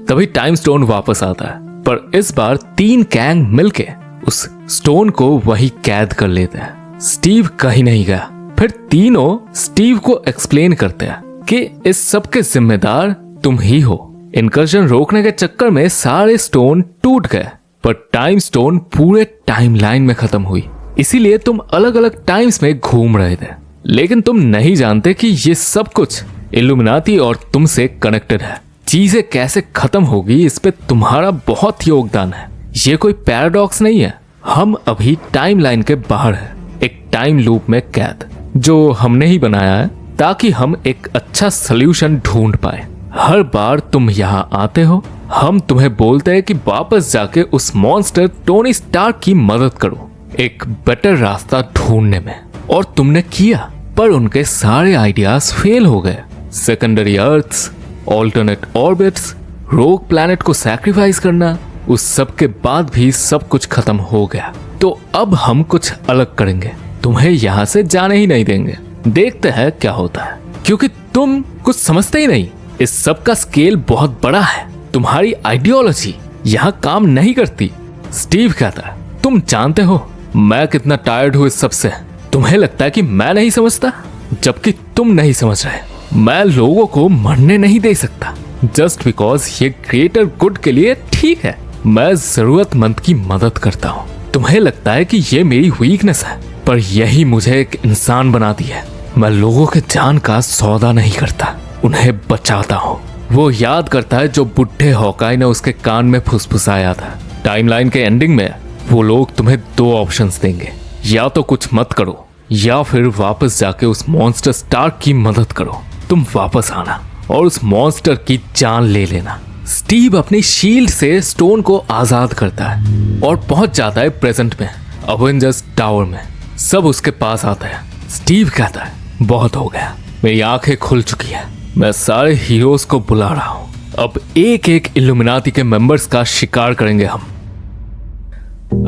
तभी टाइम स्टोन वापस आता है पर इस बार 3 कैंग मिलके उस स्टोन को वही कैद कर लेते हैं। स्टीव कहीं नहीं गया। फिर तीनों स्टीव को एक्सप्लेन करते हैं कि इस सब के जिम्मेदार तुम ही हो। इनकर्जन रोकने के चक्कर में सारे स्टोन टूट गए पर टाइम स्टोन पूरे टाइमलाइन में खत्म हुई, इसीलिए तुम अलग अलग टाइम्स में घूम रहे थे। लेकिन तुम नहीं जानते कि ये सब कुछ इल्यूमिनाटी और तुमसे कनेक्टेड है। चीजें कैसे खत्म होगी इस पे तुम्हारा बहुत योगदान है। ये कोई पैराडॉक्स नहीं है। हम अभी टाइमलाइन के बाहर है, एक टाइम लूप में कैद, जो हमने ही बनाया है ताकि हम एक अच्छा सलूशन ढूंढ पाए। हर बार तुम यहाँ आते हो, हम तुम्हें बोलते हैं कि वापस जाके उस मॉन्स्टर टोनी स्टार्क की मदद करो एक बेटर रास्ता ढूंढने में, और तुमने किया पर उनके सारे आइडियाज फेल हो गए। सेकेंडरी अर्थ्स, ऑल्टरनेट ऑर्बिट्स, रोग प्लैनेट को सैक्रिफाइस करना, उस सब के बाद भी सब कुछ खत्म हो गया। तो अब हम कुछ अलग करेंगे, तुम्हें यहाँ से जाने ही नहीं देंगे। देखते हैं क्या होता है, क्योंकि तुम कुछ समझते ही नहीं। इस सब का स्केल बहुत बड़ा है, तुम्हारी आइडियोलॉजी यहाँ काम नहीं करती। स्टीव कहता है, तुम जानते हो मैं कितना टायर्ड हूँ इस सब से। तुम्हें लगता है कि मैं नहीं समझता, जबकि तुम नहीं समझ रहे। मैं लोगों को मरने नहीं दे सकता जस्ट बिकॉज ये ग्रेटर गुड के लिए ठीक है। मैं जरूरतमंद की मदद करता हूँ। तुम्हें लगता है कि ये मेरी वीकनेस है, पर यही मुझे एक इंसान बनाती है। मैं लोगों के जान का सौदा नहीं करता, उन्हें बचाता हूँ। वो याद करता है जो बुढ़े हॉकाई ने उसके कान में फुसफुसाया था। टाइमलाइन के एंडिंग में वो लोग तुम्हें 2 ऑप्शंस देंगे, या तो कुछ मत करो या फिर वापस जाके उस मॉन्स्टर स्टार्क की मदद करो। तुम वापस आना और उस मॉन्स्टर की जान ले लेना। स्टीव अपनी शील्ड से स्टोन को आजाद करता है और पहुंच जाता है प्रेजेंट में, अवेंजर्स टावर में। सब उसके पास आता है। स्टीव कहता है, बहुत हो गया, मेरी आंखें खुल चुकी है, मैं सारे हीरोज को बुला रहा हूं। अब एक एक इल्यूमिनाटी के मेंबर्स का शिकार करेंगे हम।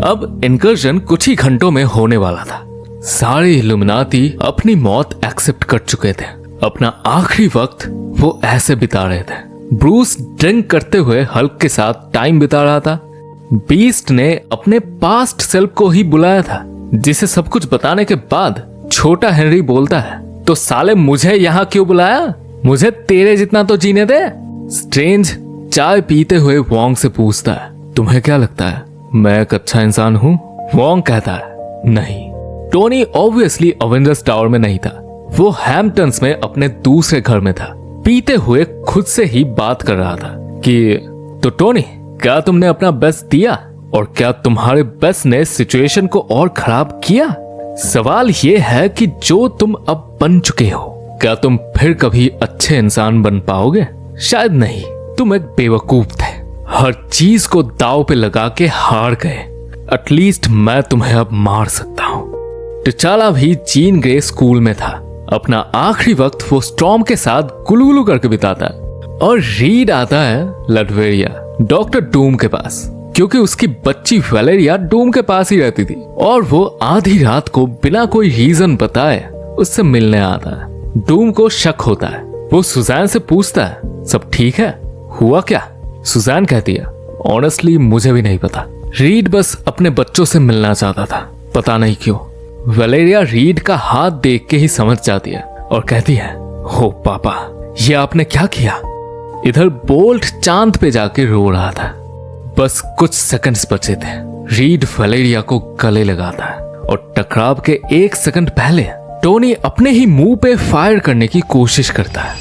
अब इनकर्जन कुछ ही घंटों में होने वाला था। सारे इल्यूमिनाटी अपनी मौत एक्सेप्ट कर चुके थे। अपना आखिरी वक्त वो ऐसे बिता रहे थे। ब्रूस ड्रिंक करते हुए हल्क के साथ टाइम बिता रहा था। बीस्ट ने अपने पास्ट सेल्फ को ही बुलाया था, जिसे सब कुछ बताने के बाद छोटा हेनरी बोलता है, तो साले मुझे यहाँ क्यों बुलाया, मुझे तेरे जितना तो जीने दे। स्ट्रेंज चाय पीते हुए वोंग से पूछता है, तुम्हें क्या लगता है मैं एक अच्छा इंसान हूँ? वॉन्ग कहता है नहीं। टोनी ऑब्वियसली अवेंजर्स टावर में नहीं था, वो हैम्पटन्स में अपने दूसरे घर में था। पीते हुए खुद से ही बात कर रहा था कि तो टोनी, क्या तुमने अपना बेस्ट दिया और क्या तुम्हारे बेस्ट ने सिचुएशन को और खराब किया? सवाल ये है कि जो तुम अब बन चुके हो, क्या तुम फिर कभी अच्छे इंसान बन पाओगे? शायद नहीं। तुम एक बेवकूफ थे, हर चीज को दांव पे लगा के हार गए। एटलीस्ट मैं तुम्हें अब मार सकता हूँ। टिचाला भी जीन ग्रे स्कूल में था। अपना आखिरी वक्त वो स्टॉर्म के साथ गुलगुलू करके बिताता है। और रीड आता है लटवेरिया डॉक्टर डूम के पास, क्योंकि उसकी बच्ची वैलेरिया डूम के पास ही रहती थी और वो आधी रात को बिना कोई रीजन बताए उससे मिलने आता है। डूम को शक होता है। वो सुजैन से पूछता है, सब ठीक है? हुआ क्या? सुजैन कहती है, ऑनेस्टली मुझे भी नहीं पता। रीड बस अपने बच्चों से मिलना चाहता था, पता नहीं क्यों। वैलेरिया रीड का हाथ देख के ही समझ जाती है और कहती है, हो पापा, ये आपने क्या किया? इधर बोल्ट चांद पे जाके रो रहा था। बस कुछ सेकंड्स बचे थे। रीड वैलेरिया को गले लगाता है और टकराव के 1 सेकंड पहले टोनी अपने ही मुंह पे फायर करने की कोशिश करता है।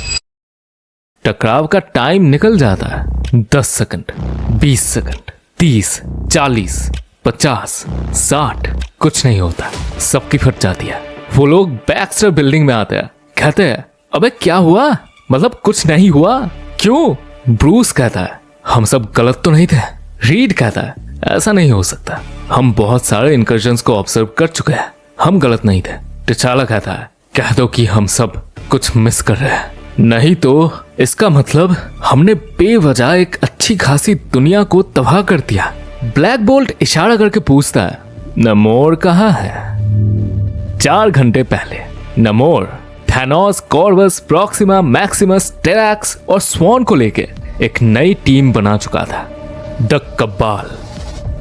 टकराव का टाइम निकल जाता है। 10 सेकंड, 20 सेकंड, 30, 40, 50, 60, कुछ नहीं होता। सबकी फट जाती है। वो लोग बैक्स्टर बिल्डिंग में आते हैं। कहते हैं, अबे क्या हुआ? मतलब कुछ नहीं हुआ? क्यों? ब्रूस कहता है, हम सब गलत तो नहीं थे। रीड कहता है, ऐसा नहीं हो सकता, हम बहुत सारे इनकर्जन्स को ऑब्जर्व कर चुके हैं, हम गलत नहीं थे। टिचाला कहता है, कह दो कि हम सब कुछ मिस कर रहे हैं, नहीं तो इसका मतलब हमने बेवजह एक अच्छी खासी दुनिया को तबाह कर दिया। ब्लैक बोल्ट इशारा करके पूछता है, नमोर कहाँ है? 4 घंटे पहले नमोर थैनोस, कॉर्वस, प्रॉक्सिमा, मैक्सिमस, टेराक्स और स्वॉन को लेके एक नई टीम बना चुका था, द कब्बाल।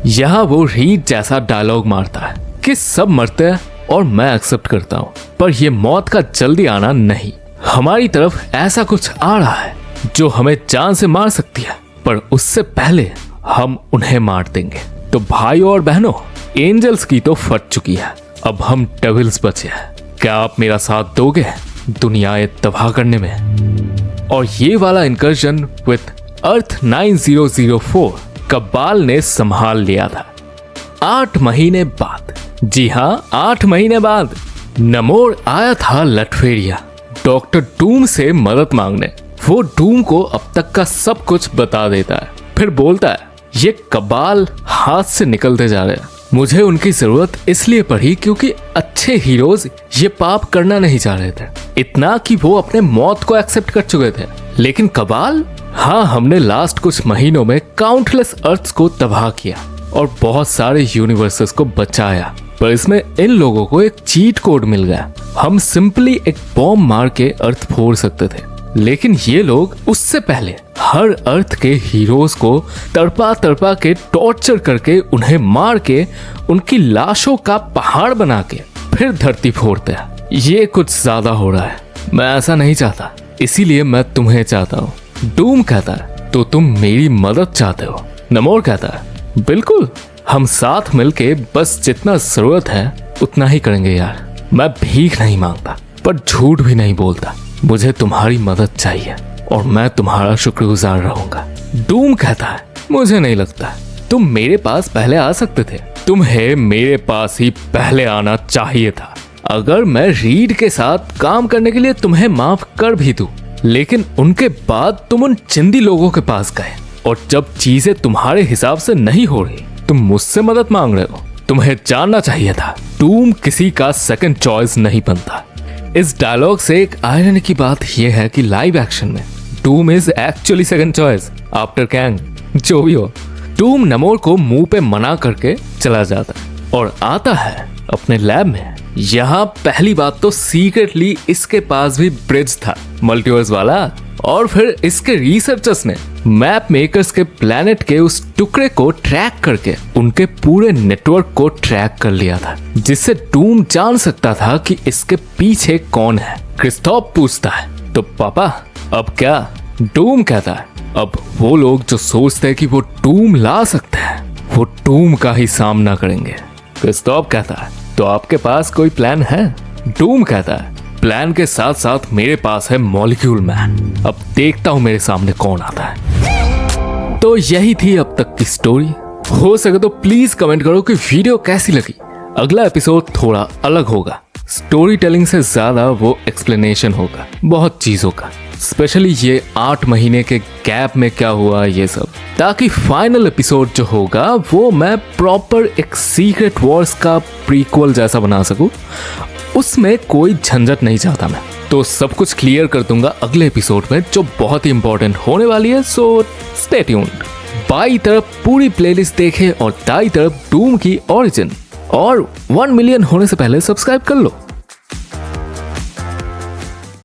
यहां वो रीड जैसा डायलॉग मारता है कि सब मरते हैं और मैं एक्सेप्ट करता हूं, पर यह मौत का जल्दी आना नहीं। हमारी तरफ ऐसा कुछ आ रहा है जो हमें जान से मार सकती है, पर उससे पहले हम उन्हें मार देंगे। तो भाइयों और बहनों, एंजल्स की तो फट चुकी है, अब हम डेविल्स बचे हैं। क्या आप मेरा साथ दोगे दुनियाएं तबाह करने में? और ये वाला इनकर्जन विद अर्थ 9004 कब्बाल ने संभाल लिया था। 8 महीने बाद, जी हाँ 8 महीने बाद, नमोर आया था लटवेरिया डॉक्टर डूम से मदद मांगने। वो डूम को अब तक का सब कुछ बता देता है, फिर बोलता है, ये कब्बाल हाथ से निकलते जा रहे हैं। मुझे उनकी जरूरत इसलिए पड़ी क्योंकि अच्छे हीरोज ये पाप करना नहीं चाह रहे थे, इतना कि वो अपने मौत को एक्सेप्ट कर चुके थे। लेकिन कब्बाल, हाँ, हमने लास्ट कुछ महीनों में काउंटलेस अर्थ्स को तबाह किया और बहुत सारे यूनिवर्सेस को बचाया, पर इसमें इन लोगों को एक चीट कोड मिल गया। हम सिंपली एक बॉम्ब मार के अर्थ फोड़ सकते थे, लेकिन ये लोग उससे पहले हर अर्थ के हीरोज को तड़पा तड़पा के टॉर्चर करके उन्हें मार के उनकी लाशों का पहाड़ बना के फिर धरती फोड़ते हैं। ये कुछ ज्यादा हो रहा है, मैं ऐसा नहीं चाहता, इसीलिए मैं तुम्हें चाहता हूँ। डूम कहता है, तो तुम मेरी मदद चाहते हो? नमोर कहता है, बिल्कुल, हम साथ मिलके बस जितना जरूरत है उतना ही करेंगे यार। मैं भीख नहीं मांगता, पर झूठ भी नहीं बोलता। मुझे तुम्हारी मदद चाहिए और मैं तुम्हारा शुक्रगुजार रहूंगा। डूम कहता है, मुझे नहीं लगता, तुम मेरे पास पहले आ सकते थे। तुम्हें मेरे पास ही पहले आना चाहिए था। अगर मैं रीड के साथ काम करने के लिए तुम्हें माफ कर भी दूं, लेकिन उनके बाद तुम उन चिंदी लोगों के पास गए और जब चीजें तुम्हारे हिसाब से नहीं हो रही, तुम मुझसे मदद मांग रहे हो। तुम्हें जानना चाहिए था, डूम किसी का सेकंड चॉइस नहीं बनता। इस डायलॉग से एक आयरनी की बात यह है कि लाइव एक्शन में doom is actually second choice after Kang. जो भी हो, डूम नमोर को मुंह पे मना करके चला जाता है और आता है अपने लैब में। यहाँ पहली बात तो सीक्रेटली इसके पास भी ब्रिज था, मल्टीवर्स वाला, और फिर इसके रिसर्चर्स ने मैप मेकर्स के प्लेनेट के उस टुकड़े को ट्रैक करके उनके पूरे नेटवर्क को ट्रैक कर लिया था, जिससे डूम जान सकता था कि इसके पीछे कौन है। क्रिस्टोफ पूछता है, तो पापा अब क्या? डूम कहता है, अब वो लोग जो सोचते हैं कि वो डूम ला सकते हैं, वो डूम का ही सामना करेंगे। क्रिस्टोफ कहता है तो आपके पास कोई प्लान है? डूम कहता है प्लान के साथ साथ मेरे पास है मॉलिक्यूल मैन। अब देखता हूं मेरे सामने कौन आता है। तो यही थी अब तक की स्टोरी। हो सके तो प्लीज कमेंट करो कि वीडियो कैसी लगी। अगला एपिसोड थोड़ा अलग होगा। स्टोरी टेलिंग से ज्यादा वो एक्सप्लेनेशन होगा बहुत चीजों का, स्पेशली ये 8 महीने के गैप में क्या हुआ ये सब, ताकि फाइनल एपिसोड जो होगा वो मैं प्रॉपर एक सीक्रेट वॉर्स का प्रीक्वल जैसा बना सकूं। उसमें कोई झंझट नहीं चाहता मैं, तो सब कुछ क्लियर कर दूंगा अगले एपिसोड में जो बहुत ही इंपॉर्टेंट होने वाली है। So stay tuned. बाई तरफ पूरी प्लेलिस्ट देखें और दाई तरफ डूम की ओरिजिन, और 1 मिलियन होने से पहले सब्सक्राइब कर लो।